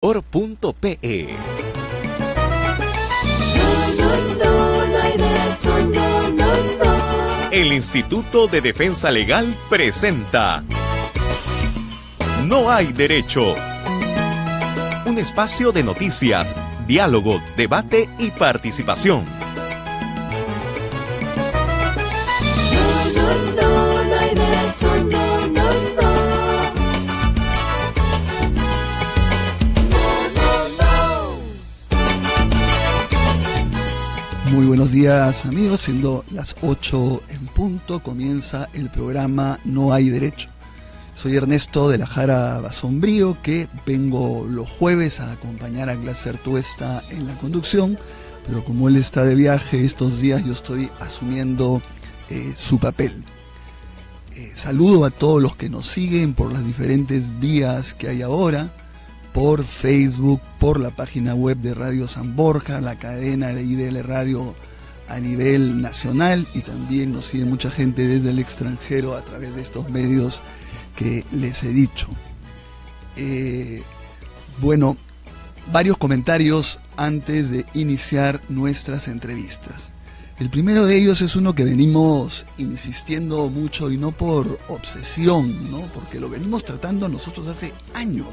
Or.pe. El Instituto de Defensa Legal presenta No hay derecho. Un espacio de noticias, diálogo, debate y participación. Muy buenos días amigos, siendo las 8 en punto, comienza el programa No hay derecho. Soy Ernesto de la Jara Basombrío, que vengo los jueves a acompañar a Glaser Tuesta en la conducción, pero como él está de viaje estos días, yo estoy asumiendo su papel. Saludo a todos los que nos siguen por las diferentes vías que hay ahora, por Facebook, por la página web de Radio San Borja, la cadena de IDL Radio a nivel nacional, y también nos sigue mucha gente desde el extranjero a través de estos medios que les he dicho. Bueno, varios comentarios antes de iniciar nuestras entrevistas. El primero de ellos es uno que venimos insistiendo mucho, y no por obsesión, ¿no? Porque lo venimos tratando nosotros hace años,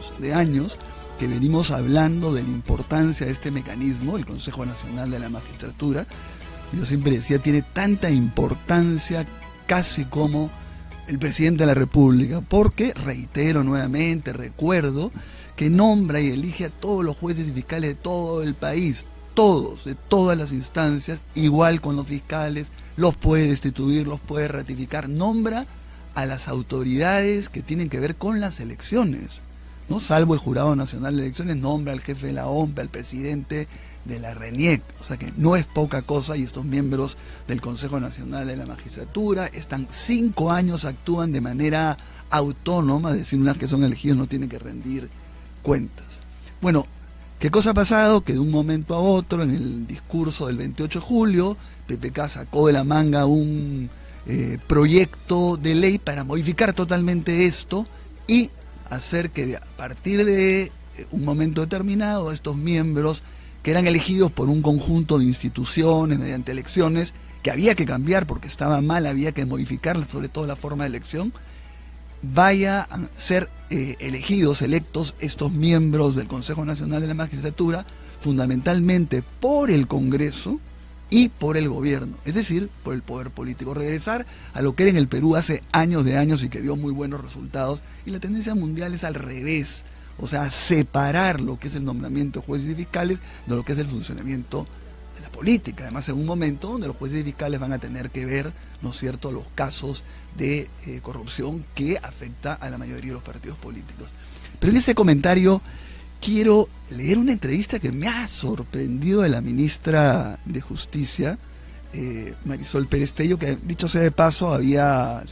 que venimos hablando de la importancia de este mecanismo, el Consejo Nacional de la Magistratura. Yo siempre decía, tiene tanta importancia casi como el presidente de la República, porque, reitero nuevamente, recuerdo que nombra y elige a todos los jueces y fiscales de todo el país, todos, de todas las instancias, igual con los fiscales, los puede destituir, los puede ratificar, nombra a las autoridades que tienen que ver con las elecciones, ¿no? Salvo el Jurado Nacional de Elecciones, nombra al jefe de la OMP, al presidente de la RENIEC, o sea que no es poca cosa, y estos miembros del Consejo Nacional de la Magistratura están 5 años, actúan de manera autónoma, es decir, unas que son elegidos no tienen que rendir cuentas. Bueno, ¿qué cosa ha pasado? Que de un momento a otro, en el discurso del 28 de julio, PPK sacó de la manga un proyecto de ley para modificar totalmente esto y hacer que a partir de un momento determinado estos miembros, que eran elegidos por un conjunto de instituciones mediante elecciones, que había que cambiar porque estaba mal, había que modificar sobre todo la forma de elección, vaya a ser electos estos miembros del Consejo Nacional de la Magistratura, fundamentalmente por el Congreso y por el gobierno, es decir, por el poder político. Regresar a lo que era en el Perú hace años y que dio muy buenos resultados, y la tendencia mundial es al revés, o sea, separar lo que es el nombramiento de jueces y fiscales de lo que es el funcionamiento de la política. Además, en un momento donde los jueces y fiscales van a tener que ver, ¿no es cierto?, los casos de corrupción que afecta a la mayoría de los partidos políticos. Pero en este comentario quiero leer una entrevista que me ha sorprendido de la ministra de Justicia, Marisol Pérez Tello, que, dicho sea de paso, se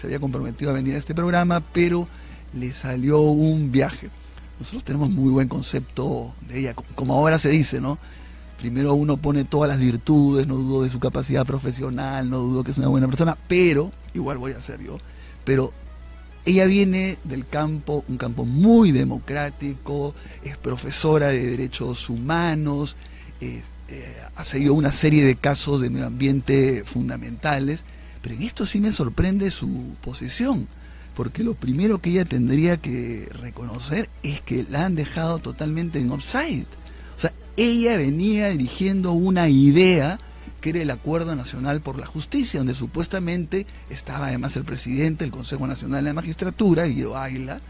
había comprometido a venir a este programa, pero le salió un viaje. Nosotros tenemos muy buen concepto de ella, como ahora se dice, ¿no? Primero uno pone todas las virtudes, no dudo de su capacidad profesional, no dudo que es una buena persona, pero, igual voy a ser yo, pero ella viene del campo, un campo muy democrático, es profesora de derechos humanos, ha seguido una serie de casos de medio ambiente fundamentales, pero en esto sí me sorprende su posición, porque lo primero que ella tendría que reconocer es que la han dejado totalmente en offside. O sea, ella venía dirigiendo una idea que era el Acuerdo Nacional por la Justicia, donde supuestamente estaba además el presidente del Consejo Nacional de la Magistratura, Guido Águila,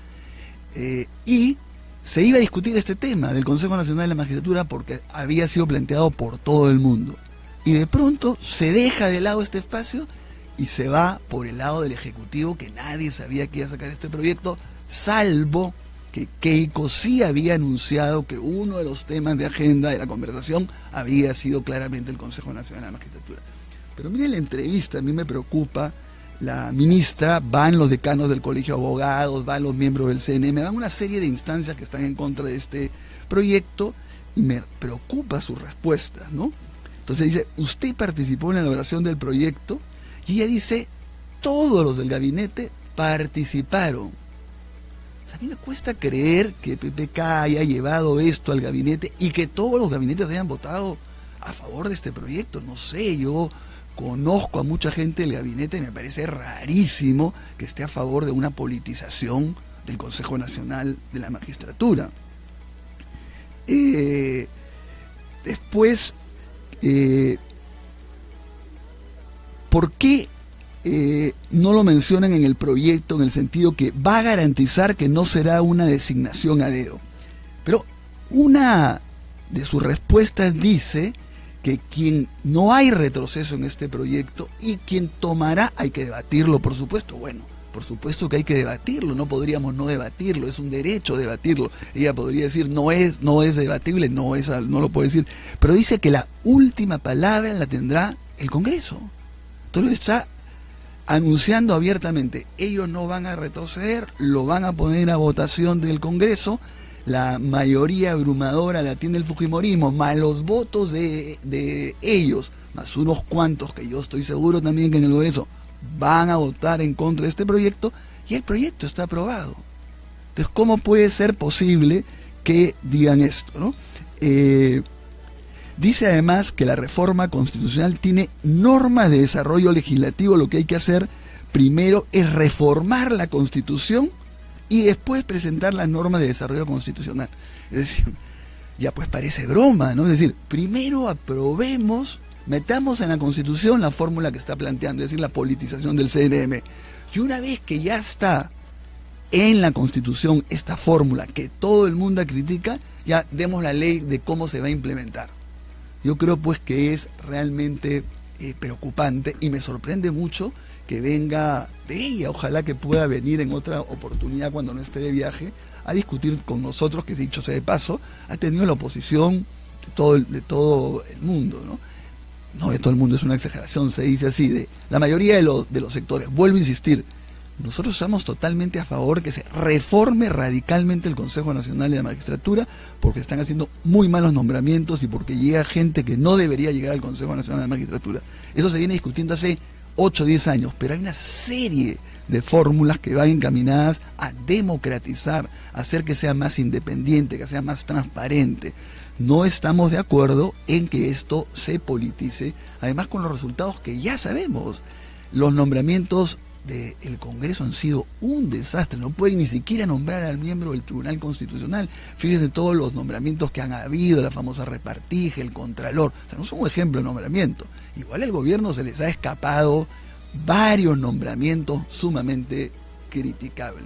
y se iba a discutir este tema del Consejo Nacional de la Magistratura porque había sido planteado por todo el mundo. Y de pronto se deja de lado este espacio y se va por el lado del Ejecutivo, que nadie sabía que iba a sacar este proyecto, salvo que Keiko sí había anunciado que uno de los temas de agenda de la conversación había sido claramente el Consejo Nacional de la Magistratura. Pero miren la entrevista, a mí me preocupa, la ministra, van los decanos del Colegio de Abogados, van los miembros del CNM, van una serie de instancias que están en contra de este proyecto, y me preocupa su respuesta, ¿no? Entonces dice, usted participó en la elaboración del proyecto, y ella dice, todos los del gabinete participaron. O sea, a mí me cuesta creer que PPK haya llevado esto al gabinete y que todos los gabinetes hayan votado a favor de este proyecto. No sé, yo conozco a mucha gente del gabinete y me parece rarísimo que esté a favor de una politización del Consejo Nacional de la Magistratura. Después, ¿por qué no lo mencionan en el proyecto en el sentido que va a garantizar que no será una designación a dedo? Pero una de sus respuestas dice que quien no hay retroceso en este proyecto y quien tomará, hay que debatirlo, por supuesto. Bueno, por supuesto que hay que debatirlo, no podríamos no debatirlo, es un derecho debatirlo. Ella podría decir no es debatible, no lo puede decir, pero dice que la última palabra la tendrá el Congreso. Entonces lo está anunciando abiertamente, ellos no van a retroceder, lo van a poner a votación del Congreso. La mayoría abrumadora la tiene el fujimorismo, más los votos de ellos, más unos cuantos que yo estoy seguro también que en el Congreso van a votar en contra de este proyecto, y el proyecto está aprobado. Entonces, ¿cómo puede ser posible que digan esto, ¿no? Dice además que la reforma constitucional tiene normas de desarrollo legislativo. Lo que hay que hacer primero es reformar la Constitución y después presentar las normas de desarrollo constitucional. Es decir, ya pues parece broma, ¿no? Es decir, primero aprobemos, metamos en la Constitución la fórmula que está planteando, es decir, la politización del CNM. Y una vez que ya está en la Constitución esta fórmula que todo el mundo critica, ya demos la ley de cómo se va a implementar. Yo creo pues que es realmente preocupante y me sorprende mucho que venga de ella. Ojalá que pueda venir en otra oportunidad cuando no esté de viaje a discutir con nosotros, que dicho sea de paso, ha tenido la oposición de todo el mundo, ¿no? No de todo el mundo, es una exageración, se dice así, de la mayoría de los sectores. Vuelvo a insistir, nosotros estamos totalmente a favor que se reforme radicalmente el Consejo Nacional de la Magistratura, porque están haciendo muy malos nombramientos y porque llega gente que no debería llegar al Consejo Nacional de la Magistratura. Eso se viene discutiendo hace 8 o 10 años, pero hay una serie de fórmulas que van encaminadas a democratizar, a hacer que sea más independiente, que sea más transparente. No estamos de acuerdo en que esto se politice, además con los resultados que ya sabemos. Los nombramientos del Congreso han sido un desastre, no pueden ni siquiera nombrar al miembro del Tribunal Constitucional. Fíjense todos los nombramientos que han habido, la famosa repartija, el contralor, o sea, no son un ejemplo de nombramiento. Igual al gobierno se les ha escapado varios nombramientos sumamente criticables.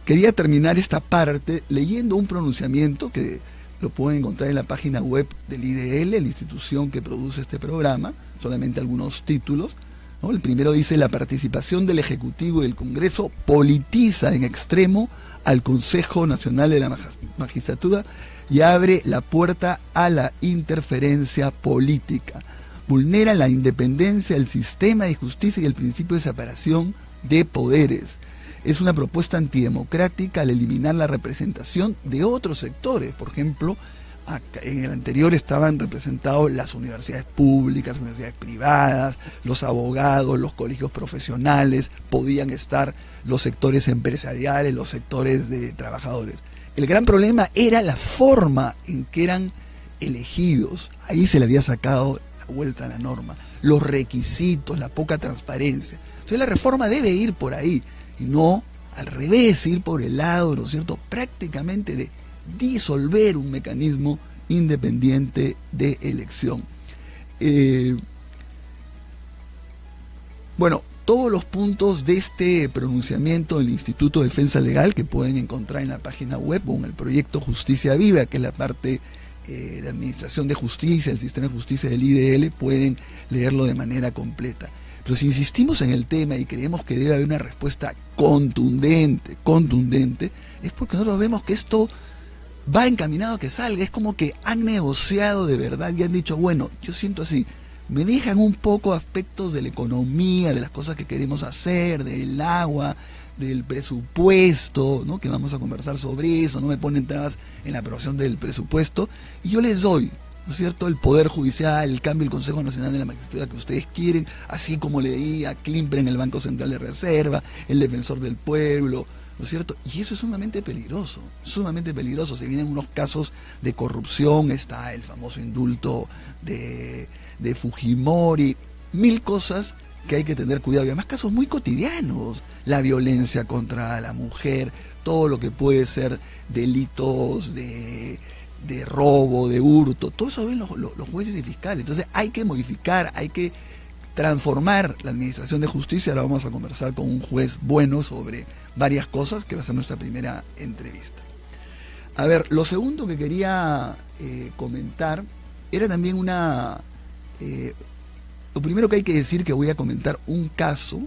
Quería terminar esta parte leyendo un pronunciamiento que lo pueden encontrar en la página web del IDL, la institución que produce este programa, solamente algunos títulos, ¿no? El primero dice: la participación del Ejecutivo y del Congreso politiza en extremo al Consejo Nacional de la Magistratura y abre la puerta a la interferencia política. Vulnera la independencia del sistema de justicia y el principio de separación de poderes. Es una propuesta antidemocrática al eliminar la representación de otros sectores. Por ejemplo, en el anterior estaban representados las universidades públicas, las universidades privadas, los abogados, los colegios profesionales, podían estar los sectores empresariales, los sectores de trabajadores. El gran problema era la forma en que eran elegidos. Ahí se le había sacado la vuelta a la norma. Los requisitos, la poca transparencia. Entonces la reforma debe ir por ahí y no al revés, ir por el lado, ¿no es cierto?, prácticamente de disolver un mecanismo independiente de elección. Bueno, todos los puntos de este pronunciamiento del Instituto de Defensa Legal, que pueden encontrar en la página web o en el proyecto Justicia Viva, que es la parte de Administración de Justicia, el Sistema de Justicia del IDL, pueden leerlo de manera completa. Pero si insistimos en el tema y creemos que debe haber una respuesta contundente, es porque nosotros vemos que esto va encaminado a que salga. Es como que han negociado de verdad y han dicho, bueno, yo siento así, me dejan un poco aspectos de la economía, de las cosas que queremos hacer, del agua, del presupuesto, ¿no?, que vamos a conversar sobre eso, no me ponen trabas en la aprobación del presupuesto, y yo les doy, ¿no es cierto?, el Poder Judicial, el cambio del Consejo Nacional de la Magistratura que ustedes quieren, así como le di a Klimper en el Banco Central de Reserva, el Defensor del Pueblo, ¿no es cierto? Y eso es sumamente peligroso, sumamente peligroso. Se vienen unos casos de corrupción, está el famoso indulto de Fujimori, mil cosas que hay que tener cuidado. Y además casos muy cotidianos, la violencia contra la mujer, todo lo que puede ser delitos de robo, de hurto, todo eso ven los jueces y fiscales. Entonces hay que modificar, hay que transformar la administración de justicia. Ahora vamos a conversar con un juez bueno sobre varias cosas, que va a ser nuestra primera entrevista. A ver, lo segundo que quería comentar era también lo primero que hay que decir, que voy a comentar un caso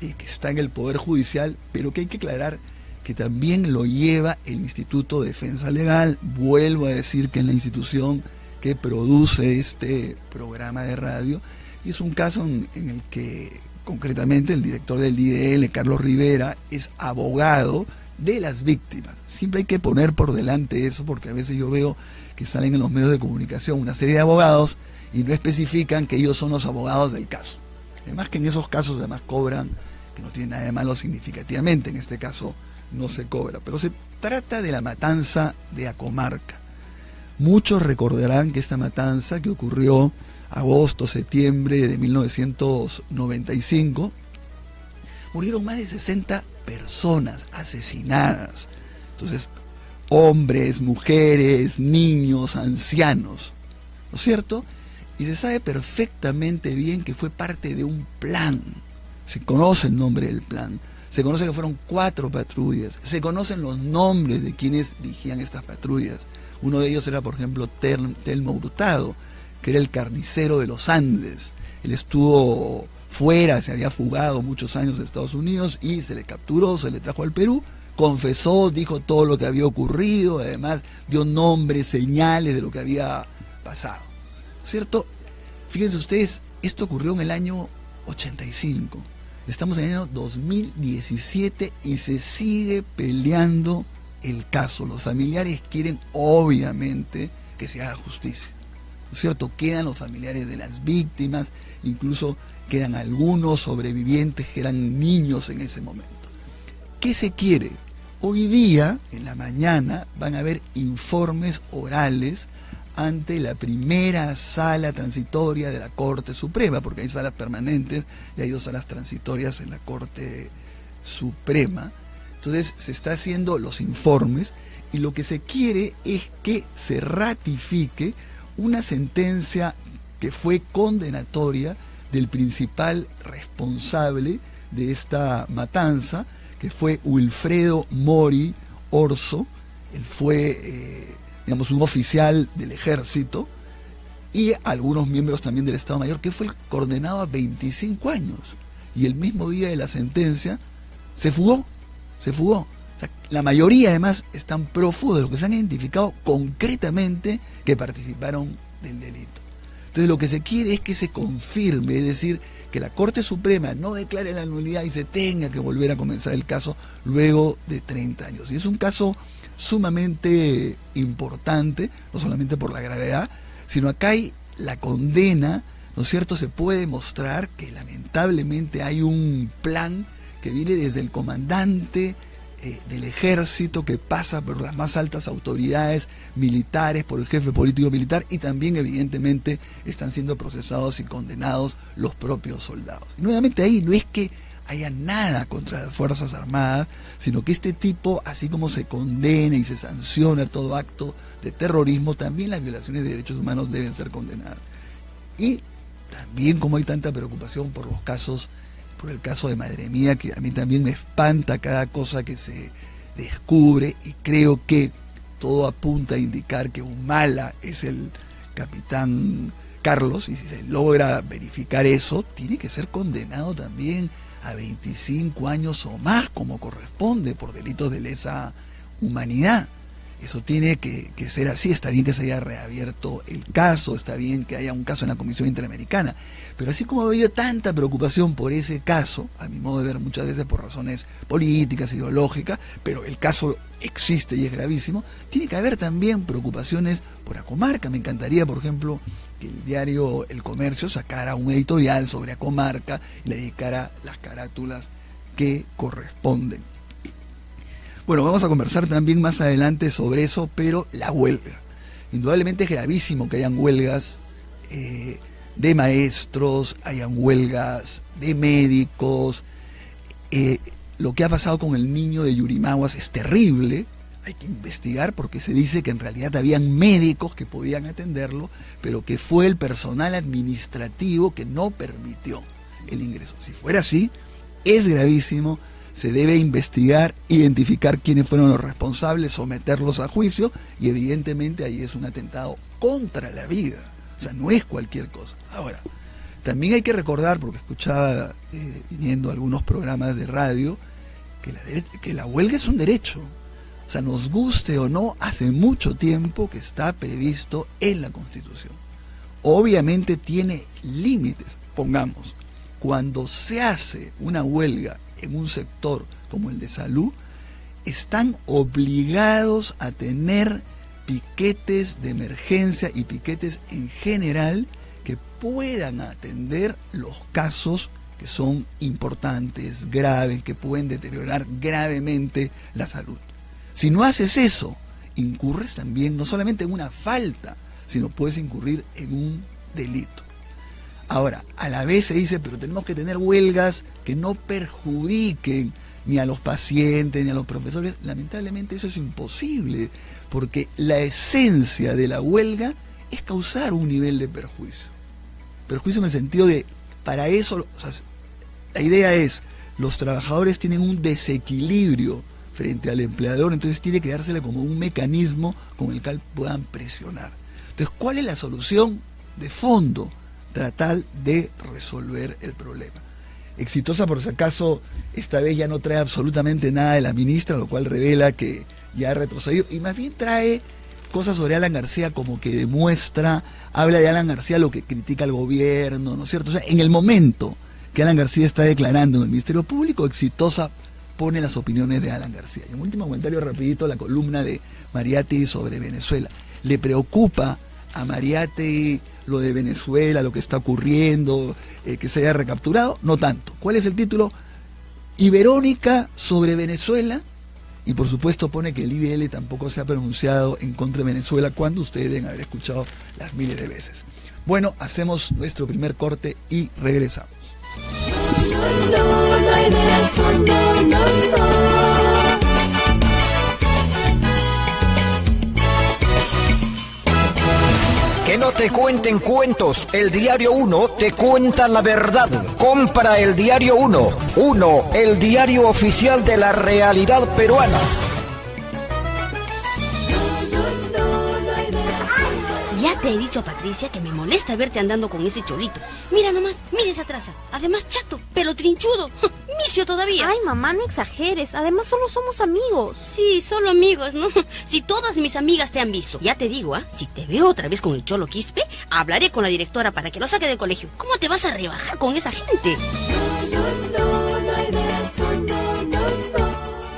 que está en el Poder Judicial, pero que hay que aclarar que también lo lleva el Instituto de Defensa Legal. Vuelvo a decir que es la institución que produce este programa de radio, y es un caso en el que concretamente el director del IDL, Carlos Rivera, es abogado de las víctimas. Siempre hay que poner por delante eso, porque a veces yo veo que salen en los medios de comunicación una serie de abogados y no especifican que ellos son los abogados del caso. Además que en esos casos además cobran, que no tiene nada de malo significativamente, en este caso no se cobra, pero se trata de la matanza de Acomarca. Muchos recordarán que esta matanza, que ocurrió agosto, septiembre de 1995, murieron más de 60 personas asesinadas. Entonces, hombres, mujeres, niños, ancianos, ¿no es cierto? Y se sabe perfectamente bien que fue parte de un plan. Se conoce el nombre del plan. Se conoce que fueron 4 patrullas. Se conocen los nombres de quienes dirigían estas patrullas. Uno de ellos era, por ejemplo, Telmo Hurtado, que era el carnicero de los Andes. Él estuvo fuera, se había fugado muchos años de Estados Unidos y se le capturó, se le trajo al Perú, confesó, dijo todo lo que había ocurrido, además dio nombres, señales de lo que había pasado. ¿Cierto? Fíjense ustedes, esto ocurrió en el año 85. Estamos en el año 2017 y se sigue peleando el caso. Los familiares quieren, obviamente, que se haga justicia. ¿No es cierto? Quedan los familiares de las víctimas, incluso quedan algunos sobrevivientes que eran niños en ese momento. ¿Qué se quiere? Hoy día, en la mañana, van a haber informes orales ante la primera sala transitoria de la Corte Suprema, porque hay salas permanentes y hay 2 salas transitorias en la Corte Suprema. Entonces se está haciendo los informes y lo que se quiere es que se ratifique una sentencia que fue condenatoria del principal responsable de esta matanza, que fue Wilfredo Mori Orso. Él fue un oficial del ejército, y algunos miembros también del Estado Mayor, que fue condenado a 25 años, y el mismo día de la sentencia se fugó. O sea, la mayoría además están prófugos de los que se han identificado concretamente que participaron del delito. Entonces lo que se quiere es que se confirme, es decir, que la Corte Suprema no declare la nulidad y se tenga que volver a comenzar el caso luego de 30 años. Y es un caso sumamente importante, no solamente por la gravedad, sino acá hay la condena, ¿no es cierto? Se puede mostrar que lamentablemente hay un plan que viene desde el comandante del ejército, que pasa por las más altas autoridades militares, por el jefe político militar, y también evidentemente están siendo procesados y condenados los propios soldados. Y nuevamente ahí no es que haya nada contra las Fuerzas Armadas, sino que este tipo, así como se condena y se sanciona todo acto de terrorismo, también las violaciones de derechos humanos deben ser condenadas. Y también, como hay tanta preocupación por los casos, por el caso de Madre Mía, que a mí también me espanta cada cosa que se descubre, y creo que todo apunta a indicar que Humala es el capitán Carlos, y si se logra verificar eso, tiene que ser condenado también a 25 años o más, como corresponde, por delitos de lesa humanidad. Eso tiene que ser así. Está bien que se haya reabierto el caso, está bien que haya un caso en la Comisión Interamericana, pero así como ha habido tanta preocupación por ese caso, a mi modo de ver muchas veces por razones políticas, ideológicas, pero el caso existe y es gravísimo, tiene que haber también preocupaciones por Acomarca. Me encantaría, por ejemplo, que el diario El Comercio sacara un editorial sobre Acomarca y le dedicara las carátulas que corresponden. Bueno, vamos a conversar también más adelante sobre eso, pero la huelga. Indudablemente es gravísimo que hayan huelgas de maestros, hayan huelgas de médicos. Lo que ha pasado con el niño de Yurimaguas es terrible. Hay que investigar porque se dice que en realidad habían médicos que podían atenderlo, pero que fue el personal administrativo que no permitió el ingreso. Si fuera así, es gravísimo, se debe investigar, identificar quiénes fueron los responsables, someterlos a juicio, y evidentemente ahí es un atentado contra la vida. O sea, no es cualquier cosa. Ahora, también hay que recordar, porque escuchaba viniendo algunos programas de radio, que la huelga es un derecho. O sea, nos guste o no, hace mucho tiempo que está previsto en la Constitución. Obviamente tiene límites. Pongamos, cuando se hace una huelga en un sector como el de salud, están obligados a tener piquetes de emergencia y piquetes en general que puedan atender los casos que son importantes, graves, que pueden deteriorar gravemente la salud. Si no haces eso, incurres también no solamente en una falta, sino puedes incurrir en un delito. Ahora, a la vez se dice, pero tenemos que tener huelgas que no perjudiquen ni a los pacientes ni a los profesores. Lamentablemente eso es imposible, porque la esencia de la huelga es causar un nivel de perjuicio. Perjuicio en el sentido de, para eso, o sea, la idea es, los trabajadores tienen un desequilibrio frente al empleador, entonces tiene que dársele como un mecanismo con el cual puedan presionar. Entonces, ¿cuál es la solución de fondo? Tratar de resolver el problema. Exitosa, por si acaso, esta vez ya no trae absolutamente nada de la ministra, lo cual revela que ya ha retrocedido, y más bien trae cosas sobre Alan García como que demuestra, habla de Alan García lo que critica al gobierno, ¿no es cierto? O sea, en el momento que Alan García está declarando en el Ministerio Público, Exitosa pone las opiniones de Alan García. Y un último comentario rapidito, la columna de Mariátegui sobre Venezuela. ¿Le preocupa a Mariátegui lo de Venezuela, lo que está ocurriendo, que se haya recapturado? No tanto. ¿Cuál es el título? Y Verónica sobre Venezuela, y por supuesto pone que el IBL tampoco se ha pronunciado en contra de Venezuela, cuando ustedes deben haber escuchado las miles de veces. Bueno, hacemos nuestro primer corte y regresamos. Que no te cuenten cuentos, el Diario 1 te cuenta la verdad. Compra el Diario 1, el diario oficial de la realidad peruana. Ya te he dicho, Patricia, que me molesta verte andando con ese cholito. Mira nomás, mira esa traza. Además, chato, pelo trinchudo. Misio todavía. Ay, mamá, no exageres. Además, solo somos amigos. Sí, solo amigos, ¿no? Si todas mis amigas te han visto. Ya te digo, si te veo otra vez con el cholo Quispe, hablaré con la directora para que lo saque del colegio. ¿Cómo te vas a rebajar con esa gente?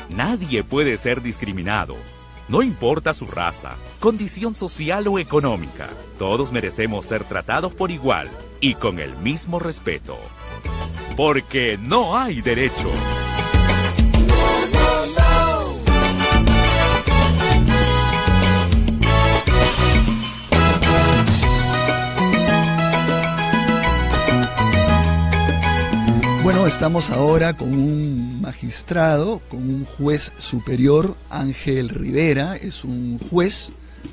Nadie puede ser discriminado. No importa su raza, condición social o económica, todos merecemos ser tratados por igual y con el mismo respeto. Porque no hay derecho. Bueno, estamos ahora con un magistrado, con un juez superior, Ángel Rivera. Es un juez,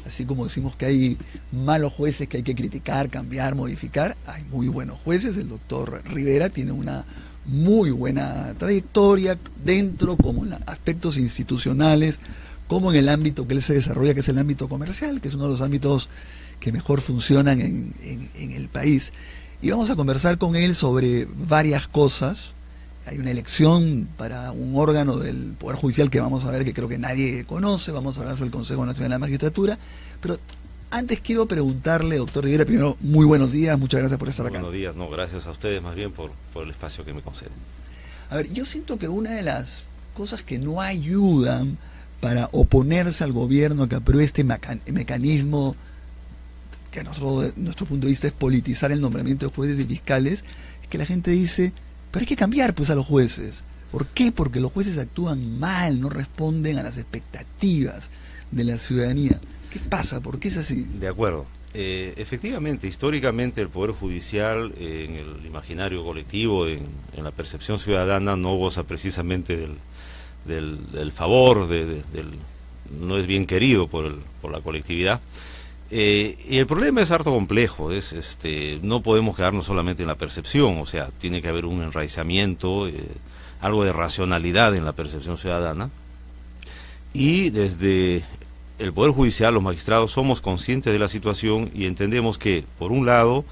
así como decimos que hay malos jueces que hay que criticar, cambiar, modificar, hay muy buenos jueces. El doctor Rivera tiene una muy buena trayectoria dentro, como en aspectos institucionales, como en el ámbito que él se desarrolla, que es el ámbito comercial, que es uno de los ámbitos que mejor funcionan en el país. Y vamos a conversar con él sobre varias cosas. Hay una elección para un órgano del Poder Judicial que vamos a ver, que creo que nadie conoce. Vamos a hablar sobre el Consejo Nacional de la Magistratura. Pero antes quiero preguntarle, doctor Rivera, primero, muy buenos días, muchas gracias por estar acá. Buenos días, no, gracias a ustedes más bien por el espacio que me conceden. A ver, yo siento que una de las cosas que no ayudan para oponerse al gobierno que apruebe este mecanismo, que a nosotros, de nuestro punto de vista, es politizar el nombramiento de jueces y fiscales, es que la gente dice, pero hay que cambiar pues a los jueces. ¿Por qué? Porque los jueces actúan mal, no responden a las expectativas de la ciudadanía. ¿Qué pasa? ¿Por qué es así? De acuerdo. Efectivamente, históricamente el Poder Judicial en el imaginario colectivo, en la percepción ciudadana, no goza precisamente del favor, no es bien querido por la colectividad. Y el problema es harto complejo, no podemos quedarnos solamente en la percepción, o sea, tiene que haber un enraizamiento, algo de racionalidad en la percepción ciudadana, y desde el Poder Judicial, los magistrados, somos conscientes de la situación y entendemos que, por un lado,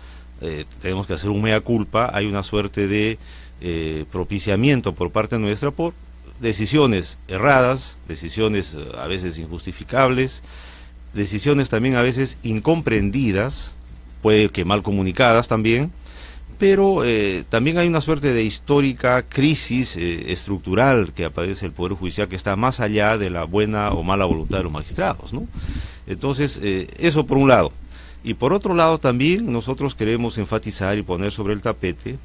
tenemos que hacer un mea culpa, hay una suerte de propiciamiento por parte nuestra por decisiones erradas, decisiones a veces injustificables, decisiones también a veces incomprendidas, puede que mal comunicadas también, pero también hay una suerte de histórica crisis estructural que padece el Poder Judicial, que está más allá de la buena o mala voluntad de los magistrados, ¿no? Entonces, eso por un lado. Y por otro lado también nosotros queremos enfatizar y poner sobre el tapete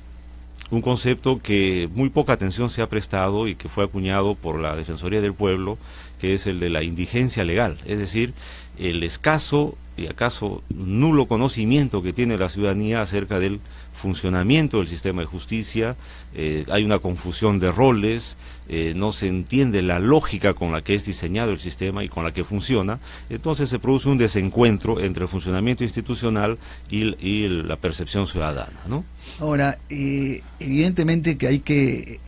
un concepto que muy poca atención se ha prestado y que fue acuñado por la Defensoría del Pueblo, que es el de la indigencia legal, es decir, el escaso y acaso nulo conocimiento que tiene la ciudadanía acerca del funcionamiento del sistema de justicia. Hay una confusión de roles, no se entiende la lógica con la que es diseñado el sistema y con la que funciona, entonces se produce un desencuentro entre el funcionamiento institucional y la percepción ciudadana, ¿no? Ahora, evidentemente que hay que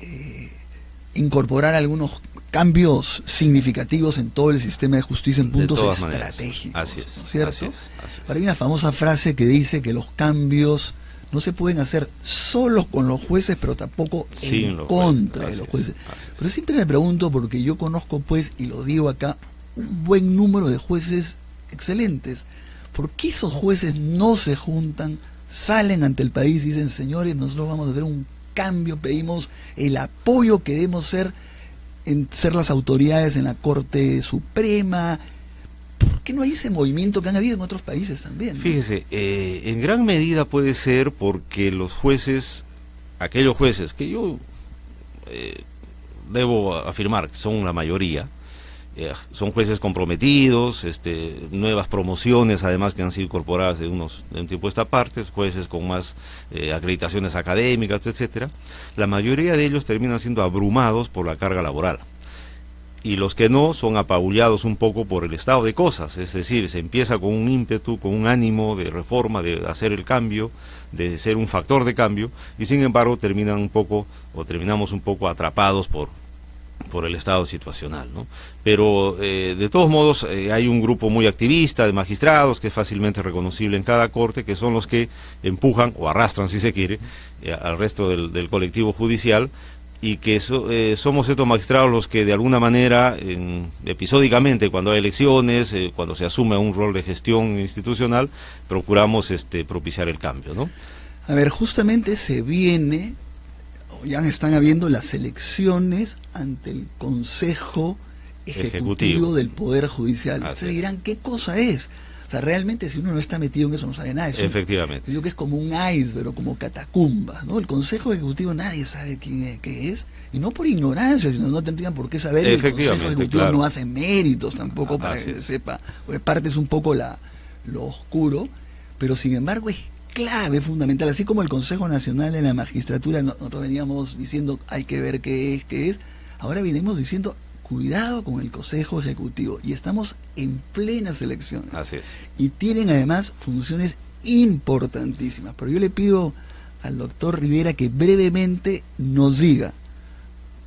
incorporar algunos cambios significativos en todo el sistema de justicia en puntos estratégicos. Así es, ¿no es cierto? así es. Hay una famosa frase que dice que los cambios no se pueden hacer solo con los jueces, pero tampoco en contra de los jueces. Pero siempre me pregunto, porque yo conozco, pues, y lo digo acá, un buen número de jueces excelentes. ¿Por qué esos jueces no se juntan, salen ante el país y dicen, señores, nosotros vamos a hacer un cambio, pedimos el apoyo que debemos ser las autoridades en la Corte Suprema? ¿Por qué no hay ese movimiento que han habido en otros países también, ¿no? Fíjese, en gran medida puede ser porque los jueces, aquellos jueces que yo debo afirmar que son la mayoría, son jueces comprometidos, nuevas promociones además que han sido incorporadas de un tiempo a esta parte, jueces con más acreditaciones académicas, etcétera. La mayoría de ellos terminan siendo abrumados por la carga laboral. Y los que no son apabullados un poco por el estado de cosas, es decir, se empieza con un ímpetu, con un ánimo de reforma, de hacer el cambio, de ser un factor de cambio, y sin embargo terminamos un poco atrapados por el estado situacional, ¿no? Pero de todos modos hay un grupo muy activista de magistrados que es fácilmente reconocible en cada corte, que son los que empujan o arrastran, si se quiere, al resto del colectivo judicial, y que somos estos magistrados los que de alguna manera, episódicamente, cuando hay elecciones, cuando se asume un rol de gestión institucional, procuramos propiciar el cambio, ¿no? A ver, justamente ya están habiendo las elecciones ante el Consejo Ejecutivo del Poder Judicial. Ustedes dirán, ¿qué cosa es? O sea, realmente si uno no está metido en eso no sabe nada. Efectivamente. Yo digo que es como un iceberg, como catacumbas, ¿no? El Consejo Ejecutivo nadie sabe qué es, y no por ignorancia, sino no tendrían por qué saber. El Consejo Ejecutivo no hace méritos tampoco para que se sepa, porque parte es un poco lo oscuro, pero sin embargo es clave, fundamental, así como el Consejo Nacional de la Magistratura, nosotros veníamos diciendo hay que ver qué es, ahora venimos diciendo cuidado con el Consejo Ejecutivo, y estamos en plenas elecciones. Así es. Y tienen además funciones importantísimas, pero yo le pido al doctor Rivera que brevemente nos diga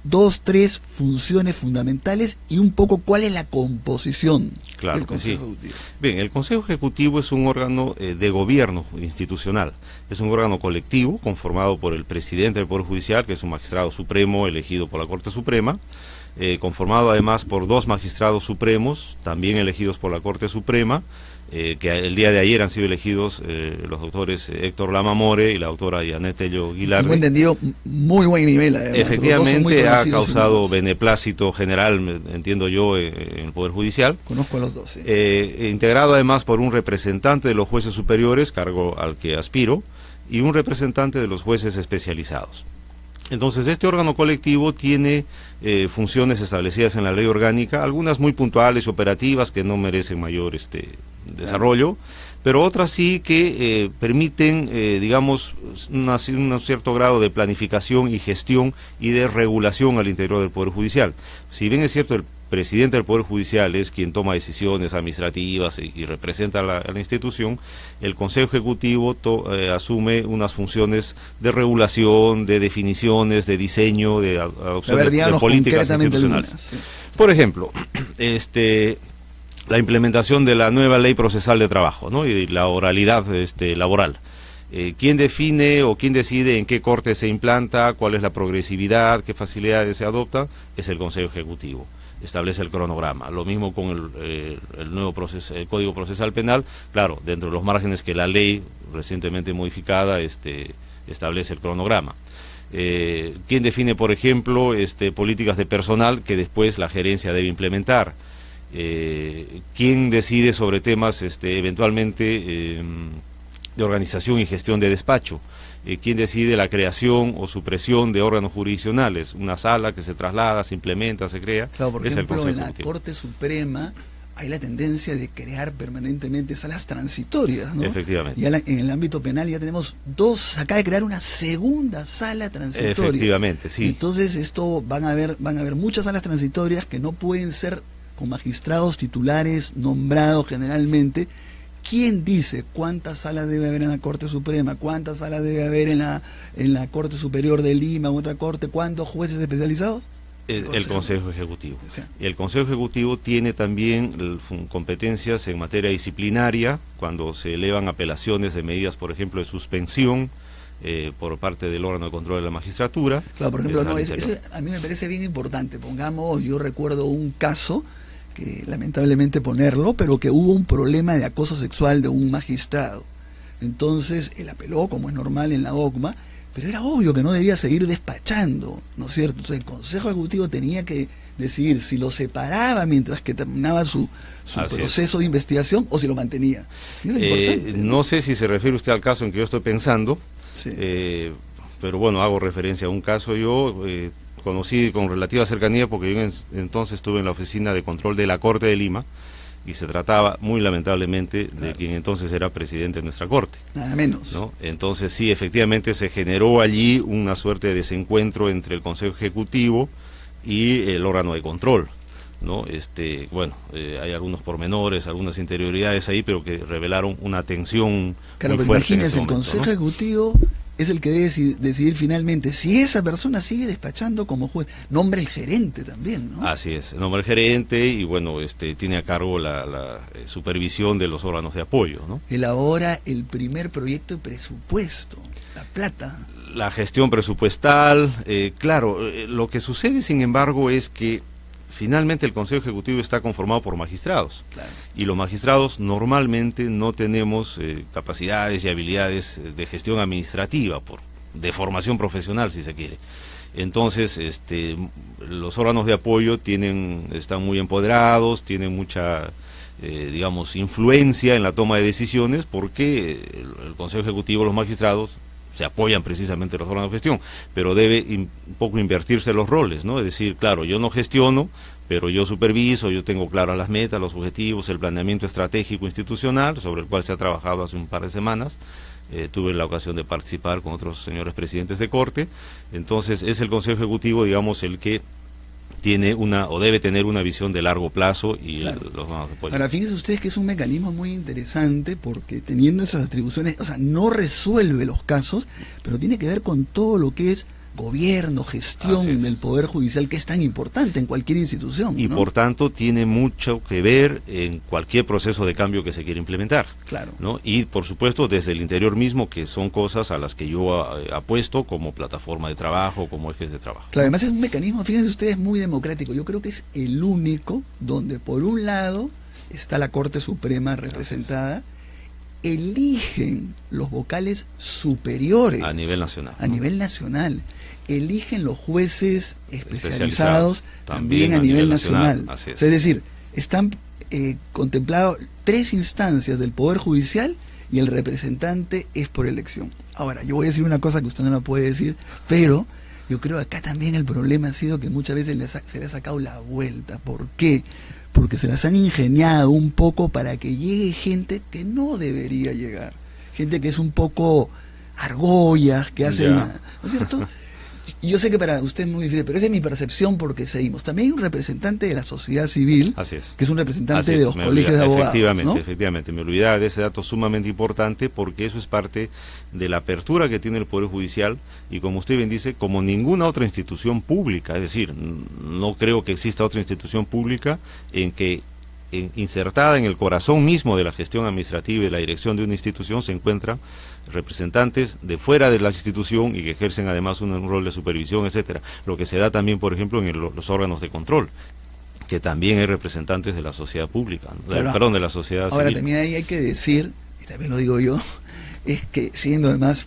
2, 3 funciones fundamentales y un poco cuál es la composición del Consejo Ejecutivo. Bien, el Consejo Ejecutivo es un órgano de gobierno institucional, es un órgano colectivo conformado por el presidente del Poder Judicial, que es un magistrado supremo elegido por la Corte Suprema, conformado además por 2 magistrados supremos, también elegidos por la Corte Suprema, que el día de ayer han sido elegidos los doctores Héctor Lamamore y la doctora Yanet Tello Guilardi. Tengo entendido, muy buen nivel además. Efectivamente ha causado beneplácito general, entiendo yo, en el Poder Judicial. Conozco a los dos, sí. Integrado además por un representante de los jueces superiores, cargo al que aspiro, y un representante de los jueces especializados. Entonces, este órgano colectivo tiene funciones establecidas en la ley orgánica, algunas muy puntuales y operativas que no merecen mayor desarrollo, pero otras sí que permiten, digamos, un cierto grado de planificación y gestión y de regulación al interior del Poder Judicial. Si bien es cierto, el presidente del Poder Judicial es quien toma decisiones administrativas y representa a la institución, el Consejo Ejecutivo asume unas funciones de regulación, de definiciones, de diseño, de adopción de políticas institucionales. Sí. Por ejemplo, la implementación de la nueva ley procesal de trabajo, ¿no? Y la oralidad laboral. ¿Quién define o quién decide en qué corte se implanta, cuál es la progresividad, qué facilidades se adoptan? Es el Consejo Ejecutivo. Establece el cronograma. Lo mismo con el nuevo Código Procesal Penal, claro, dentro de los márgenes que la ley recientemente modificada establece el cronograma. ¿Quién define, por ejemplo, políticas de personal que después la gerencia debe implementar? ¿Quién decide sobre temas eventualmente de organización y gestión de despacho? ¿Quién decide la creación o supresión de órganos jurisdiccionales? Una sala que se traslada, se implementa, se crea. Claro, por ejemplo, en la Corte Suprema hay la tendencia de crear permanentemente salas transitorias, ¿no? Efectivamente. Y en el ámbito penal ya tenemos dos, acá de crear una segunda sala transitoria. Efectivamente, sí. Entonces van a haber muchas salas transitorias que no pueden ser con magistrados titulares nombrados generalmente. ¿Quién dice cuántas salas debe haber en la Corte Suprema? ¿Cuántas salas debe haber en la Corte Superior de Lima, otra corte? ¿Cuántos jueces especializados? El Consejo Ejecutivo. Y el Consejo Ejecutivo tiene también competencias en materia disciplinaria, cuando se elevan apelaciones de medidas, por ejemplo, de suspensión por parte del órgano de control de la magistratura. Claro, por ejemplo, eso a mí me parece bien importante. Pongamos, yo recuerdo un caso que lamentablemente ponerlo, pero que hubo un problema de acoso sexual de un magistrado. Entonces él apeló, como es normal en la OCMA, pero era obvio que no debía seguir despachando, ¿no es cierto? Entonces el Consejo Ejecutivo tenía que decidir si lo separaba mientras que terminaba su proceso de investigación o si lo mantenía. No sé si se refiere usted al caso en que yo estoy pensando, sí. Pero bueno, hago referencia a un caso. Yo conocí con relativa cercanía porque yo entonces estuve en la oficina de control de la Corte de Lima y se trataba muy lamentablemente de quien entonces era presidente de nuestra Corte. Nada menos. ¿No? Entonces sí, efectivamente se generó allí una suerte de desencuentro entre el Consejo Ejecutivo y el órgano de control, ¿no? Hay algunos pormenores, algunas interioridades ahí, pero que revelaron una tensión muy fuerte. Imagínese, el Consejo Ejecutivo es el que debe decidir finalmente si esa persona sigue despachando como juez. Nombra el gerente también, ¿no? Así es, nombra el gerente y bueno, tiene a cargo la supervisión de los órganos de apoyo, ¿no? Elabora el primer proyecto de presupuesto, la plata. La gestión presupuestal, claro, lo que sucede sin embargo es que finalmente el Consejo Ejecutivo está conformado por magistrados, claro. Y los magistrados normalmente no tenemos capacidades y habilidades de gestión administrativa, de formación profesional si se quiere. Entonces los órganos de apoyo están muy empoderados, tienen mucha digamos influencia en la toma de decisiones porque el Consejo Ejecutivo, los magistrados se apoyan precisamente los órganos de gestión, pero debe un poco invertirse los roles, ¿no? Es decir, claro, yo no gestiono, pero yo superviso, yo tengo claras las metas, los objetivos, el planeamiento estratégico institucional, sobre el cual se ha trabajado hace un par de semanas. Tuve la ocasión de participar con otros señores presidentes de Corte. Entonces, es el Consejo Ejecutivo, digamos, el que tiene o debe tener una visión de largo plazo y claro. Los órganos de apoyo. Ahora, fíjense ustedes que es un mecanismo muy interesante porque teniendo esas atribuciones, o sea, no resuelve los casos, pero tiene que ver con todo lo que es gobierno, gestión del Poder Judicial, que es tan importante en cualquier institución, ¿no? Y por tanto tiene mucho que ver en cualquier proceso de cambio que se quiera implementar, claro, ¿no? Y por supuesto desde el interior mismo, que son cosas a las que yo apuesto como plataforma de trabajo, como ejes de trabajo. Claro, además es un mecanismo, fíjense ustedes, muy democrático. Yo creo que es el único donde por un lado está la Corte Suprema representada, eligen los vocales superiores a nivel nacional, a nivel nacional, eligen los jueces especializados también a nivel nacional. Es decir, están contemplados 3 instancias del Poder Judicial y el representante es por elección. Ahora, yo voy a decir una cosa que usted no la puede decir, pero Yo creo que acá también el problema ha sido que muchas veces se le ha sacado la vuelta. ¿Por qué? Porque se las han ingeniado un poco para que llegue gente que no debería llegar. Gente que es un poco argollas, que hace ¿no es cierto? Y yo sé que para usted es muy difícil, pero esa es mi percepción porque seguimos. También hay un representante de la sociedad civil, que es un representante de los colegios de abogados. Efectivamente, ¿no? efectivamente. Me olvidaba de ese dato sumamente importante porque eso es parte de la apertura que tiene el Poder Judicial y como usted bien dice, como ninguna otra institución pública, es decir, no creo que exista otra institución pública en que insertada en el corazón mismo de la gestión administrativa y de la dirección de una institución se encuentran representantes de fuera de la institución y que ejercen además un rol de supervisión, etcétera. Lo que se da también, por ejemplo, en los órganos de control, que también hay representantes de la sociedad pública, perdón, de la sociedad civil. Ahora también ahí hay que decir, y también lo digo yo, es que siendo además